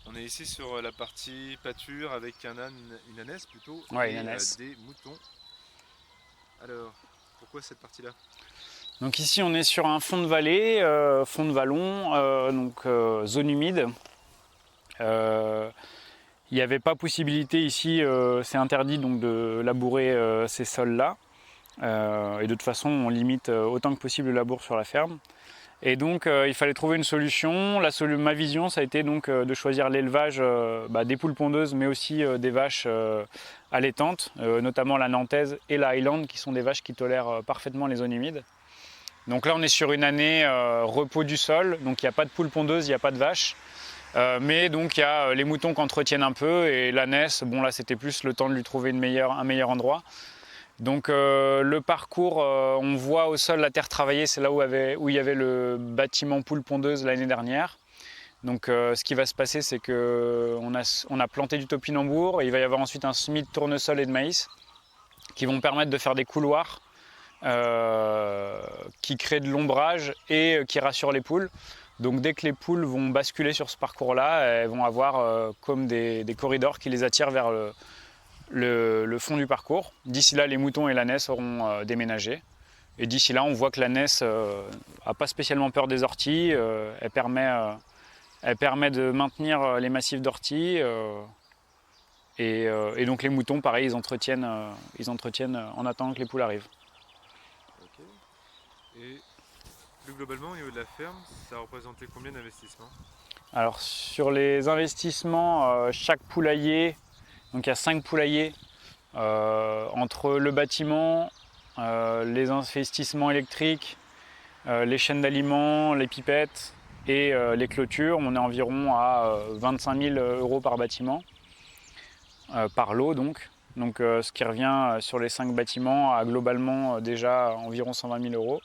[SPEAKER 1] On est ici sur la partie pâture avec un âne, une ânesse plutôt,
[SPEAKER 2] Ouais,
[SPEAKER 1] et
[SPEAKER 2] une ânesse.
[SPEAKER 1] des moutons. Alors, pourquoi cette partie-là?
[SPEAKER 2] Donc ici on est sur un fond de vallée, fond de vallon, zone humide. Il n'y avait pas possibilité ici, c'est interdit donc de labourer ces sols-là. Et de toute façon on limite autant que possible le labour sur la ferme. Et donc il fallait trouver une solution. Ma vision ça a été donc de choisir l'élevage des poules pondeuses, mais aussi des vaches allaitantes, notamment la nantaise et la highland, qui sont des vaches qui tolèrent parfaitement les zones humides. Donc là on est sur une année repos du sol, donc il n'y a pas de poules pondeuses, il n'y a pas de vaches. Mais donc il y a les moutons qui entretiennent un peu et l'ânesse, bon là c'était plus le temps de lui trouver un meilleur endroit. Donc le parcours, on voit au sol la terre travaillée, c'est là où il y avait le bâtiment poule pondeuse l'année dernière. Donc ce qui va se passer, c'est qu'on a planté du topinambour et il va y avoir ensuite un semis de tournesol et de maïs qui vont permettre de faire des couloirs qui créent de l'ombrage et qui rassurent les poules. Donc dès que les poules vont basculer sur ce parcours-là, elles vont avoir comme des corridors qui les attirent vers le fond du parcours. D'ici là, les moutons et l'ânesse auront déménagé. Et d'ici là, on voit que l'ânesse n'a pas spécialement peur des orties. Elle permet de maintenir les massifs d'orties. Et donc les moutons, pareil, ils entretiennent en attendant que les poules arrivent.
[SPEAKER 1] Ok. Et plus globalement, au niveau de la ferme, ça a représenté combien d'investissements?
[SPEAKER 2] Alors sur les investissements, chaque poulailler, donc il y a 5 poulaillers, entre le bâtiment, les investissements électriques, les chaînes d'aliments, les pipettes et les clôtures, on est environ à 25 000 € par bâtiment, par lot donc. Donc ce qui revient sur les 5 bâtiments à globalement déjà environ 120 000 €.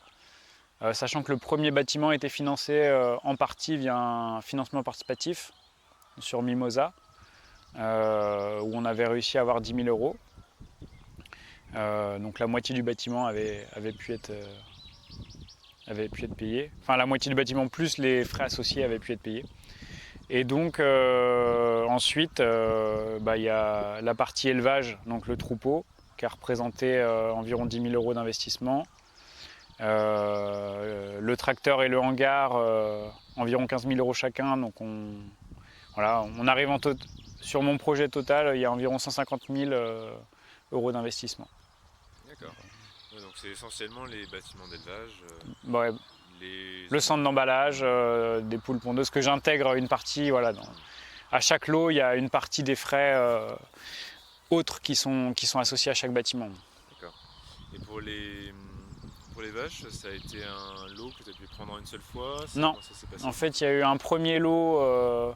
[SPEAKER 2] Sachant que le premier bâtiment était financé en partie via un financement participatif sur Mimosa, où on avait réussi à avoir 10 000 €. Donc la moitié du bâtiment avait pu être payé. Enfin la moitié du bâtiment plus les frais associés avaient pu être payés. Et donc ensuite, il y a la partie élevage, donc le troupeau, qui a représenté environ 10 000 € d'investissement. Le tracteur et le hangar, environ 15 000 € chacun. Donc on arrive sur mon projet total, il y a environ 150 000 € d'investissement.
[SPEAKER 1] D'accord. Ouais, donc c'est essentiellement les bâtiments d'élevage,
[SPEAKER 2] Ouais, le centre d'emballage, des poules pondeuses que j'intègre une partie. Voilà, à chaque lot, il y a une partie des frais autres qui sont associés à chaque bâtiment.
[SPEAKER 1] D'accord. Et pour les vaches, ça a été un lot que tu as pu prendre en une seule fois?
[SPEAKER 2] Non,
[SPEAKER 1] ça s'est passé?
[SPEAKER 2] En fait, il y a eu un premier lot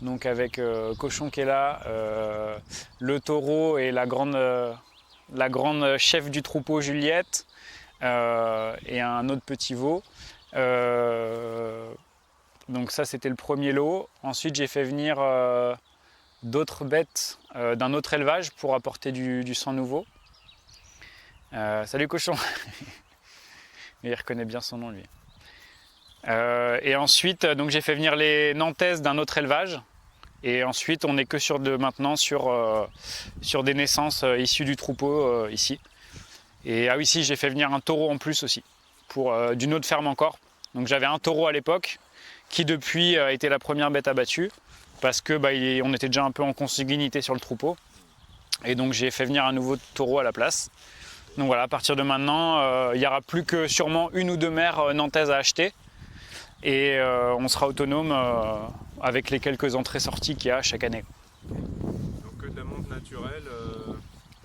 [SPEAKER 2] donc avec Cochon qui est là, le taureau et la grande chef du troupeau Juliette, et un autre petit veau. Donc ça, c'était le premier lot. Ensuite, j'ai fait venir d'autres bêtes d'un autre élevage pour apporter du sang nouveau. Salut Cochon. Il reconnaît bien son nom, lui. Et ensuite, donc j'ai fait venir les Nantaises d'un autre élevage. Et ensuite, on n'est que sur des naissances issues du troupeau ici. Et ici, j'ai fait venir un taureau en plus aussi, d'une autre ferme encore. Donc j'avais un taureau à l'époque, qui depuis a été la première bête abattue, parce que on était déjà un peu en consanguinité sur le troupeau. Et donc j'ai fait venir un nouveau taureau à la place. Donc voilà, à partir de maintenant, il n'y aura plus que sûrement une ou deux mères nantaises à acheter. Et on sera autonome avec les quelques entrées-sorties qu'il y a chaque année.
[SPEAKER 1] Donc que de la monte naturelle pour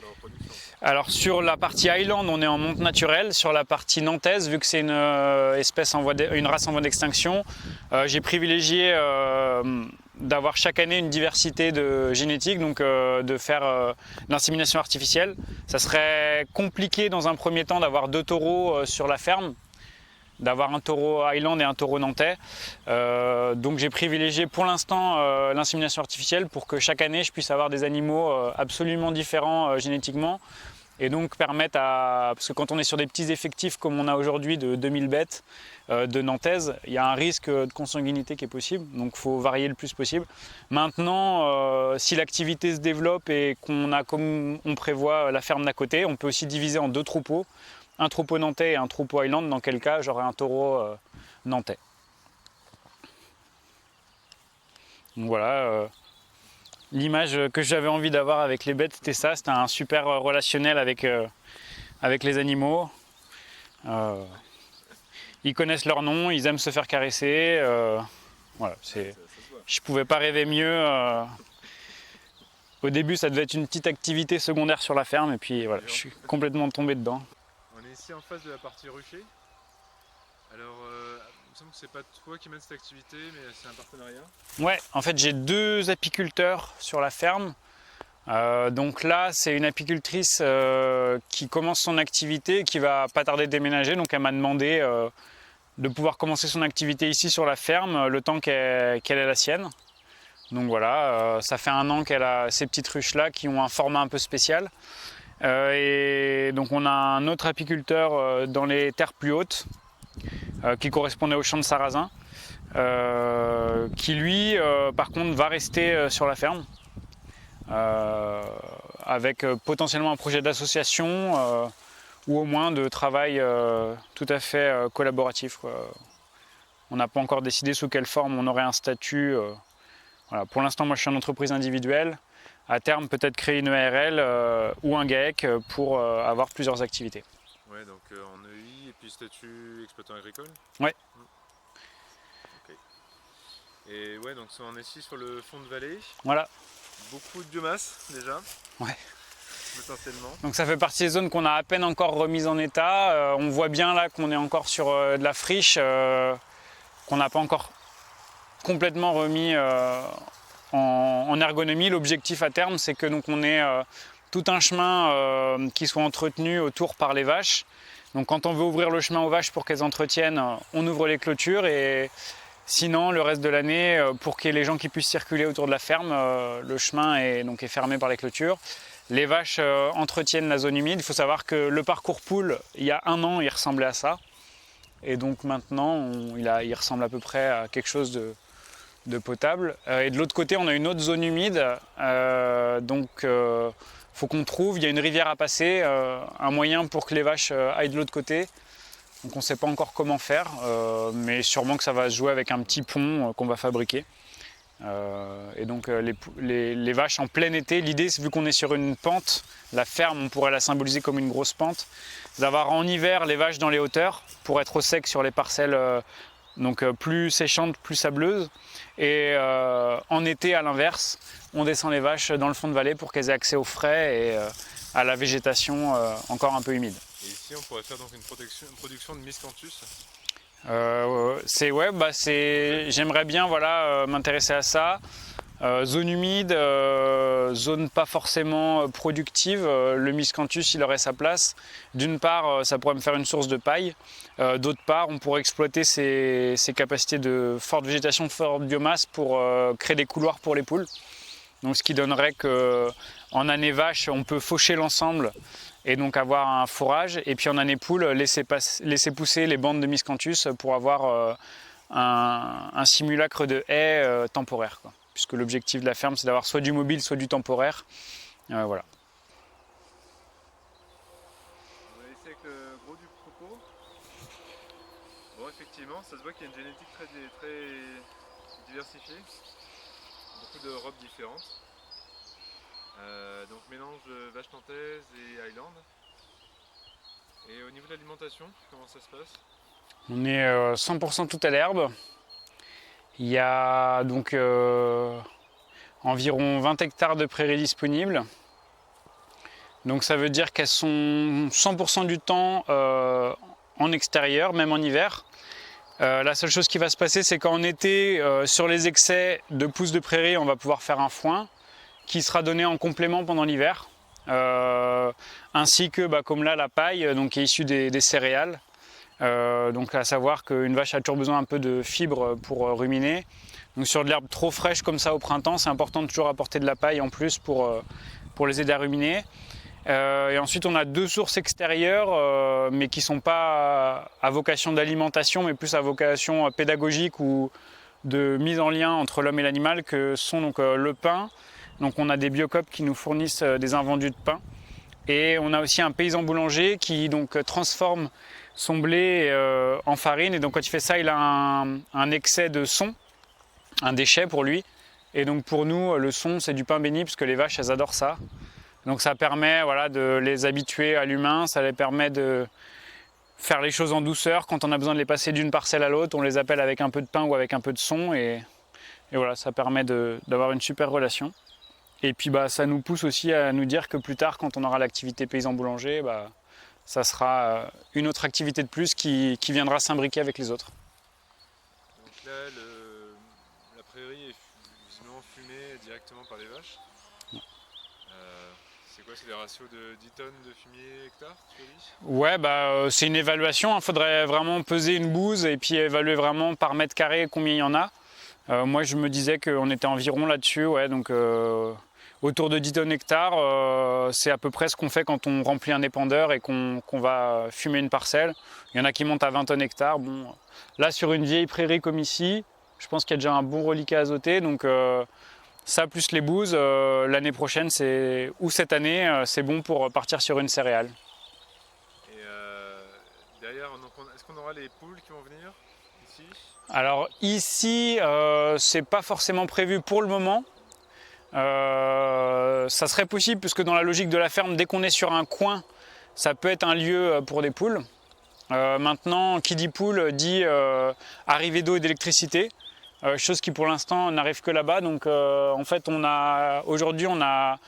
[SPEAKER 1] la reproduction?
[SPEAKER 2] Alors sur la partie Highland, on est en monte naturelle. Sur la partie nantaise, vu que c'est une race en voie d'extinction, j'ai privilégié d'avoir chaque année une diversité de génétique, donc de faire l'insémination artificielle. Ça serait compliqué dans un premier temps d'avoir 2 taureaux sur la ferme, d'avoir un taureau Highland et un taureau nantais. Donc j'ai privilégié pour l'instant l'insémination artificielle pour que chaque année je puisse avoir des animaux absolument différents génétiquement, et donc permettre parce que quand on est sur des petits effectifs comme on a aujourd'hui de 2000 bêtes de nantaises, il y a un risque de consanguinité qui est possible, donc il faut varier le plus possible. Maintenant, si l'activité se développe et qu'on a, comme on prévoit, la ferme d'à côté, on peut aussi diviser en 2 troupeaux, un troupeau nantais et un troupeau Highland, dans quel cas j'aurai un taureau nantais. Donc voilà, l'image que j'avais envie d'avoir avec les bêtes, c'était ça, c'était un super relationnel avec les animaux. Ils connaissent leur nom, ils aiment se faire caresser. Voilà, je pouvais pas rêver mieux. Au début, ça devait être une petite activité secondaire sur la ferme, et puis voilà, je suis complètement tombé dedans.
[SPEAKER 1] On est ici en face de la partie rucher. Alors me semble que c'est pas toi qui mènes cette activité, mais c'est un partenariat.
[SPEAKER 2] Ouais, en fait j'ai 2 apiculteurs sur la ferme. Donc là c'est une apicultrice qui commence son activité et qui va pas tarder de déménager. Donc elle m'a demandé de pouvoir commencer son activité ici sur la ferme le temps qu'elle ait la sienne. Donc voilà, ça fait 1 an qu'elle a ces petites ruches là qui ont un format un peu spécial. Et donc on a un autre apiculteur dans les terres plus hautes qui correspondait au champ de sarrasin. Qui lui par contre va rester sur la ferme avec potentiellement un projet d'association ou au moins de travail tout à fait collaboratif, quoi. On n'a pas encore décidé sous quelle forme on aurait un statut. Voilà. Pour l'instant moi je suis en entreprise individuelle. À terme peut-être créer une EARL ou un GAEC pour avoir plusieurs activités.
[SPEAKER 1] Ouais, donc en EI et puis statut exploitant agricole.
[SPEAKER 2] Ouais.
[SPEAKER 1] Ok. Et ouais, donc on est ici sur le fond de vallée.
[SPEAKER 2] Voilà.
[SPEAKER 1] Beaucoup de biomasse déjà.
[SPEAKER 2] Ouais.
[SPEAKER 1] Potentiellement.
[SPEAKER 2] Donc ça fait partie des zones qu'on a à peine encore remises en état. On voit bien là qu'on est encore sur de la friche, qu'on n'a pas encore complètement remis en ergonomie. L'objectif à terme, c'est que donc on ait tout un chemin qui soit entretenu autour par les vaches. Donc quand on veut ouvrir le chemin aux vaches pour qu'elles entretiennent, on ouvre les clôtures, et sinon le reste de l'année, pour qu'il y ait les gens qui puissent circuler autour de la ferme, le chemin est fermé par les clôtures. Les vaches entretiennent la zone humide. Il faut savoir que le parcours poule, il y a 1 an, il ressemblait à ça. Et donc maintenant, il ressemble à peu près à quelque chose de potable. Et de l'autre côté, on a une autre zone humide. Faut qu'on trouve, il y a une rivière à passer, un moyen pour que les vaches aillent de l'autre côté. Donc on ne sait pas encore comment faire, mais sûrement que ça va se jouer avec un petit pont qu'on va fabriquer. Et donc les vaches en plein été, l'idée, vu qu'on est sur une pente, la ferme on pourrait la symboliser comme une grosse pente, d'avoir en hiver les vaches dans les hauteurs pour être au sec sur les parcelles plus séchantes, plus sableuses, et en été à l'inverse, on descend les vaches dans le fond de vallée pour qu'elles aient accès au frais et à la végétation encore un peu humide.
[SPEAKER 1] Et ici on pourrait faire donc une production de miscanthus.
[SPEAKER 2] J'aimerais bien m'intéresser à ça. Zone humide, zone pas forcément productive, le miscanthus il aurait sa place. D'une part ça pourrait me faire une source de paille, d'autre part on pourrait exploiter ses capacités de forte végétation, de forte biomasse pour créer des couloirs pour les poules. Donc ce qui donnerait qu'en année vache on peut faucher l'ensemble et donc avoir un fourrage, et puis en année poule laisser pousser les bandes de miscanthus pour avoir un simulacre de haie temporaire, quoi. Puisque l'objectif de la ferme c'est d'avoir soit du mobile soit du temporaire. Voilà.
[SPEAKER 1] On va laisser avec le gros du propos. Bon, effectivement ça se voit qu'il y a une génétique très diversifiée, beaucoup de robes différentes. Donc mélange de vache nantaise et Highland. Et au niveau de l'alimentation, comment ça se passe?
[SPEAKER 2] On est 100% tout à l'herbe. Il y a donc environ 20 hectares de prairies disponibles. Donc ça veut dire qu'elles sont 100% du temps en extérieur, même en hiver. La seule chose qui va se passer, c'est qu'en été, sur les excès de pousses de prairie, on va pouvoir faire un foin qui sera donné en complément pendant l'hiver, ainsi que comme là la paille qui est issue des céréales. Donc à savoir qu'une vache a toujours besoin un peu de fibres pour ruminer. Donc sur de l'herbe trop fraîche comme ça au printemps, c'est important de toujours apporter de la paille en plus pour les aider à ruminer. Et ensuite on a 2 sources extérieures, mais qui ne sont pas à vocation d'alimentation, mais plus à vocation pédagogique ou de mise en lien entre l'homme et l'animal, que sont donc le pain. Donc on a des biocopes qui nous fournissent des invendus de pain. Et on a aussi un paysan boulanger qui donc transforme son blé en farine. Et donc quand il fait ça, il a un excès de son, un déchet pour lui. Et donc pour nous, le son, c'est du pain béni, parce que les vaches, elles adorent ça. Donc ça permet de les habituer à l'humain, ça les permet de faire les choses en douceur. Quand on a besoin de les passer d'une parcelle à l'autre, on les appelle avec un peu de pain ou avec un peu de son. Et voilà, ça permet d'avoir une super relation. Et puis ça nous pousse aussi à nous dire que plus tard, quand on aura l'activité paysan boulanger, ça sera une autre activité de plus qui viendra s'imbriquer avec les autres.
[SPEAKER 1] là, la prairie est visiblement fumée directement par les vaches. C'est quoi, c'est des ratios de 10 tonnes de fumier hectare, tu as dit?
[SPEAKER 2] Ouais, c'est une évaluation. Il faudrait vraiment peser une bouse et puis évaluer vraiment par mètre carré combien il y en a. Moi, je me disais qu'on était environ là-dessus, ouais, donc autour de 10 tonnes hectare. C'est à peu près ce qu'on fait quand on remplit un épandeur et qu'on va fumer une parcelle. Il y en a qui montent à 20 tonnes hectare. Bon, là, sur une vieille prairie comme ici, je pense qu'il y a déjà un bon reliquat azoté. Donc, ça plus les bouses, l'année prochaine, ou cette année, c'est bon pour partir sur une céréale.
[SPEAKER 1] Et derrière, est-ce qu'on aura les poules qui vont venir ici?
[SPEAKER 2] Alors ici, c'est pas forcément prévu pour le moment. Ça serait possible puisque dans la logique de la ferme, dès qu'on est sur un coin, ça peut être un lieu pour des poules. Maintenant, qui dit poule dit arrivée d'eau et d'électricité. Chose qui pour l'instant n'arrive que là-bas. Donc en fait, aujourd'hui on a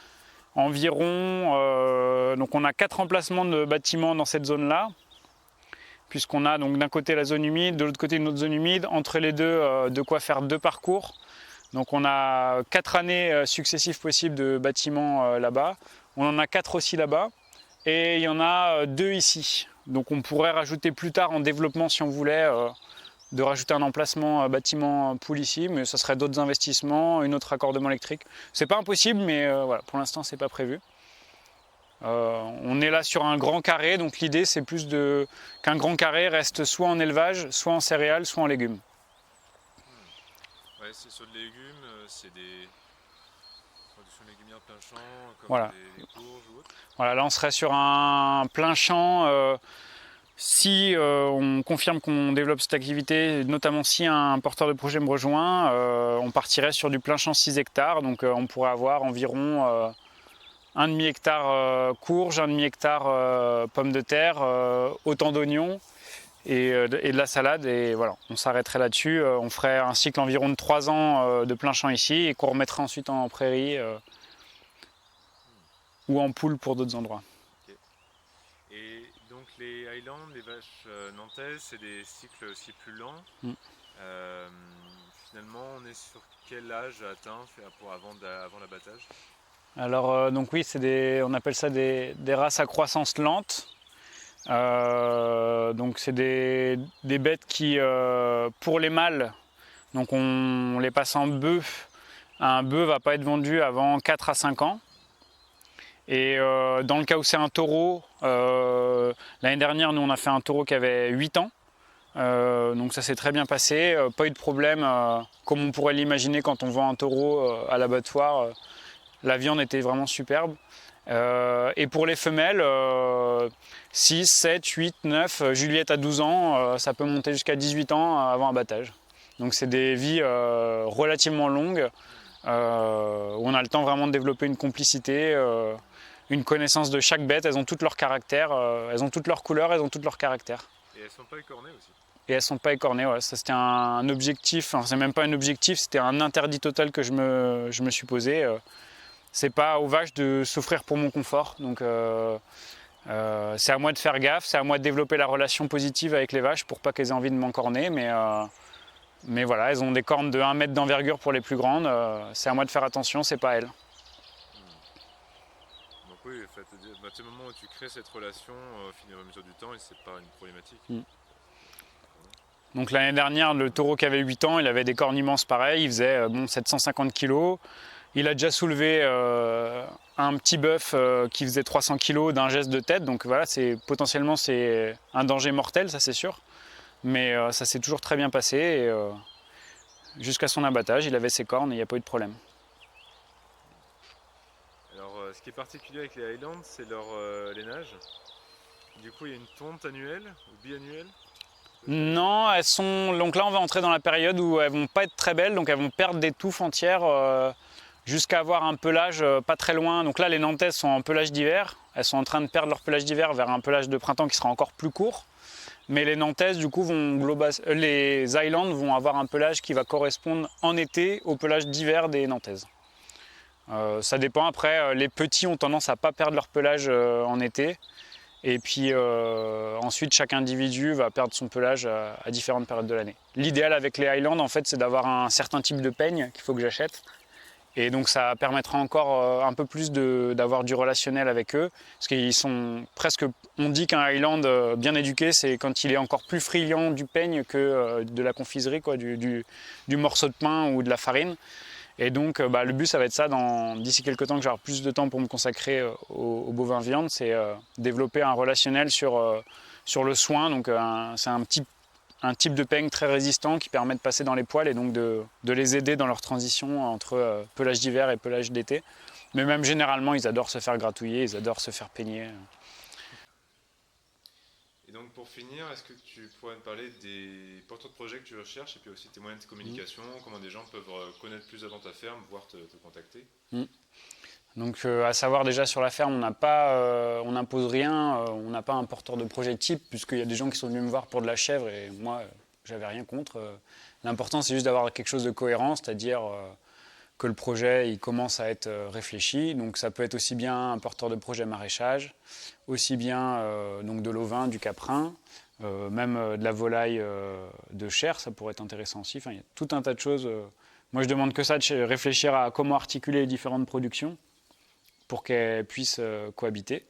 [SPEAKER 2] environ donc on a 4 emplacements de bâtiments dans cette zone-là, puisqu'on a donc d'un côté la zone humide, de l'autre côté une autre zone humide, entre les deux de quoi faire 2 parcours. Donc on a 4 années successives possibles de bâtiments là-bas. On en a 4 aussi là-bas et il y en a 2 ici. Donc on pourrait rajouter plus tard en développement si on voulait de rajouter un emplacement bâtiment poule ici, mais ça serait d'autres investissements, une autre raccordement électrique. C'est pas impossible, mais voilà, pour l'instant c'est pas prévu. On est là sur un grand carré, donc l'idée c'est plus qu'un grand carré reste soit en élevage, soit en céréales, soit en légumes.
[SPEAKER 1] Ouais, c'est sur de légumes, c'est des productions légumières plein champ, comme
[SPEAKER 2] Voilà.
[SPEAKER 1] des courges ou autres.
[SPEAKER 2] Voilà, là on serait sur un plein champ. Si on confirme qu'on développe cette activité, notamment si un porteur de projet me rejoint, on partirait sur du plein champ 6 hectares. Donc on pourrait avoir environ 1,5 hectare courge, 1,5 hectare pommes de terre, autant d'oignons et de la salade. Et voilà, on s'arrêterait là-dessus. On ferait un cycle environ de 3 ans de plein champ ici et qu'on remettrait ensuite en prairie ou en poule pour d'autres endroits.
[SPEAKER 1] Et donc les Highlands, les vaches nantaises, c'est des cycles aussi plus lents. Finalement, on est sur quel âge atteint avant l'abattage?
[SPEAKER 2] Alors donc oui, on appelle ça des races à croissance lente. Donc c'est des bêtes qui, pour les mâles, donc on les passe en bœuf. Un bœuf va pas être vendu avant 4 à 5 ans. Et dans le cas où c'est un taureau, l'année dernière, nous on a fait un taureau qui avait 8 ans. Donc ça s'est très bien passé, pas eu de problème, comme on pourrait l'imaginer quand on vend un taureau à l'abattoir. La viande était vraiment superbe. Et pour les femelles, 6, 7, 8, 9, Juliette à 12 ans, ça peut monter jusqu'à 18 ans avant abattage. Donc c'est des vies relativement longues, où on a le temps vraiment de développer une complicité, une connaissance de chaque bête. Elles ont toutes leurs caractères, elles ont toutes leurs couleurs, elles ont toutes leurs caractères.
[SPEAKER 1] Et elles ne sont pas écornées aussi?
[SPEAKER 2] Et elles ne sont pas écornées, ouais. Ça c'était un objectif, enfin c'est même pas un objectif, c'était un interdit total que je me suis posé. C'est pas aux vaches de souffrir pour mon confort, donc c'est à moi de faire gaffe, c'est à moi de développer la relation positive avec les vaches pour pas qu'elles aient envie de m'encorner, mais voilà, elles ont des cornes de 1 mètre d'envergure pour les plus grandes, c'est à moi de faire attention, c'est pas elles.
[SPEAKER 1] Donc oui, en fait, à partir du moment où tu crées cette relation, au fur et à mesure du temps, c'est pas une problématique.
[SPEAKER 2] Donc l'année dernière, le taureau qui avait 8 ans, il avait des cornes immenses pareilles, il faisait 750 kg. Il a déjà soulevé un petit bœuf qui faisait 300 kg d'un geste de tête, donc voilà, potentiellement c'est un danger mortel, ça c'est sûr. Mais ça s'est toujours très bien passé et jusqu'à son abattage, il avait ses cornes et il n'y a pas eu de problème.
[SPEAKER 1] Alors ce qui est particulier avec les Highlands, c'est leur lainage. Du coup, il y a une tonte annuelle ou biannuelle?
[SPEAKER 2] Non, elles sont. Donc là, on va entrer dans la période où elles vont pas être très belles, donc elles vont perdre des touffes entières jusqu'à avoir un pelage pas très loin. Donc là, les Nantaises sont en pelage d'hiver. Elles sont en train de perdre leur pelage d'hiver vers un pelage de printemps qui sera encore plus court. Mais les Nantaises, du coup, les Highlands vont avoir un pelage qui va correspondre en été au pelage d'hiver des Nantaises. Ça dépend. Après, les petits ont tendance à pas perdre leur pelage en été. Et puis ensuite, chaque individu va perdre son pelage à différentes périodes de l'année. L'idéal avec les Highlands, en fait, c'est d'avoir un certain type de peigne qu'il faut que j'achète. Et donc ça permettra encore un peu plus d'avoir du relationnel avec eux. Parce qu'ils sont presque... On dit qu'un Highland bien éduqué, c'est quand il est encore plus friand du peigne que de la confiserie, quoi, du morceau de pain ou de la farine. Et donc le but, ça va être ça, d'ici quelques temps que j'aurai plus de temps pour me consacrer au bovin viande, c'est développer un relationnel sur le soin. Donc c'est un type de peigne très résistant qui permet de passer dans les poêles et donc de les aider dans leur transition entre pelage d'hiver et pelage d'été. Mais même généralement, ils adorent se faire gratouiller, ils adorent se faire peigner.
[SPEAKER 1] Et donc pour finir, est-ce que tu pourrais me parler des porteurs de projets que tu recherches et puis aussi tes moyens de communication, comment des gens peuvent connaître plus avant ta ferme, voire te contacter?
[SPEAKER 2] Donc à savoir déjà sur la ferme, on n'impose rien, on n'a pas un porteur de projet type, puisqu'il y a des gens qui sont venus me voir pour de la chèvre et moi j'avais rien contre. L'important c'est juste d'avoir quelque chose de cohérent, c'est-à-dire que le projet il commence à être réfléchi. Donc ça peut être aussi bien un porteur de projet maraîchage, aussi bien donc de l'ovin, du caprin, même de la volaille de chair, ça pourrait être intéressant aussi. Enfin, il y a tout un tas de choses. Moi je demande que ça, de réfléchir à comment articuler les différentes productions pour qu'elles puissent cohabiter.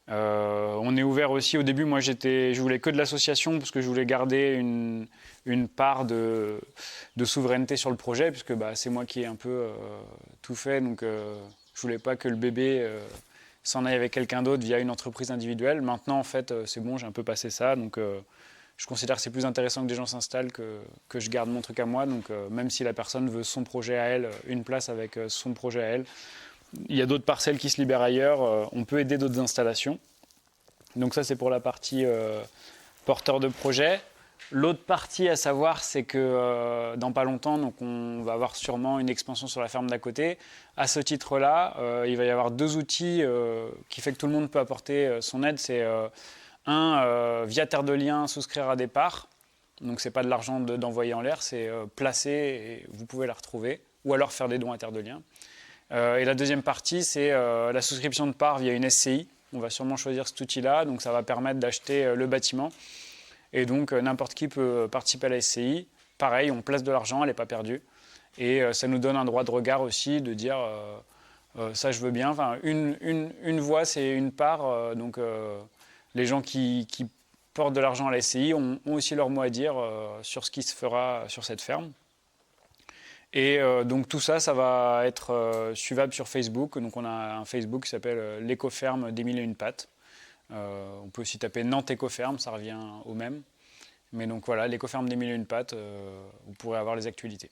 [SPEAKER 2] On est ouvert aussi, au début, moi je voulais que de l'association parce que je voulais garder une part de souveraineté sur le projet, puisque c'est moi qui ai un peu tout fait, donc je voulais pas que le bébé s'en aille avec quelqu'un d'autre via une entreprise individuelle. Maintenant, en fait, c'est bon, j'ai un peu passé ça, donc je considère que c'est plus intéressant que des gens s'installent que je garde mon truc à moi, donc même si la personne veut son projet à elle, une place avec son projet à elle, il y a d'autres parcelles qui se libèrent ailleurs, on peut aider d'autres installations. Donc ça c'est pour la partie porteur de projet. L'autre partie à savoir, c'est que dans pas longtemps, donc on va avoir sûrement une expansion sur la ferme d'à côté. À ce titre-là, il va y avoir deux outils qui fait que tout le monde peut apporter son aide. C'est via Terre de Liens, souscrire à des parts. Donc c'est pas de l'argent d'envoyer en l'air, c'est placer et vous pouvez la retrouver. Ou alors faire des dons à Terre de Liens. Et la deuxième partie, c'est la souscription de parts via une SCI. On va sûrement choisir cet outil-là, donc ça va permettre d'acheter le bâtiment. Et donc n'importe qui peut participer à la SCI. Pareil, on place de l'argent, elle n'est pas perdue. Et ça nous donne un droit de regard aussi, de dire ça je veux bien. Enfin, une voix, c'est une part. Donc les gens qui portent de l'argent à la SCI ont aussi leur mot à dire sur ce qui se fera sur cette ferme. Et donc tout ça, ça va être suivable sur Facebook. Donc on a un Facebook qui s'appelle l'écoferme des mille et une pattes. On peut aussi taper Nantes Écoferme, ça revient au même. Mais donc voilà, l'écoferme des mille et une pattes, vous pourrez avoir les actualités.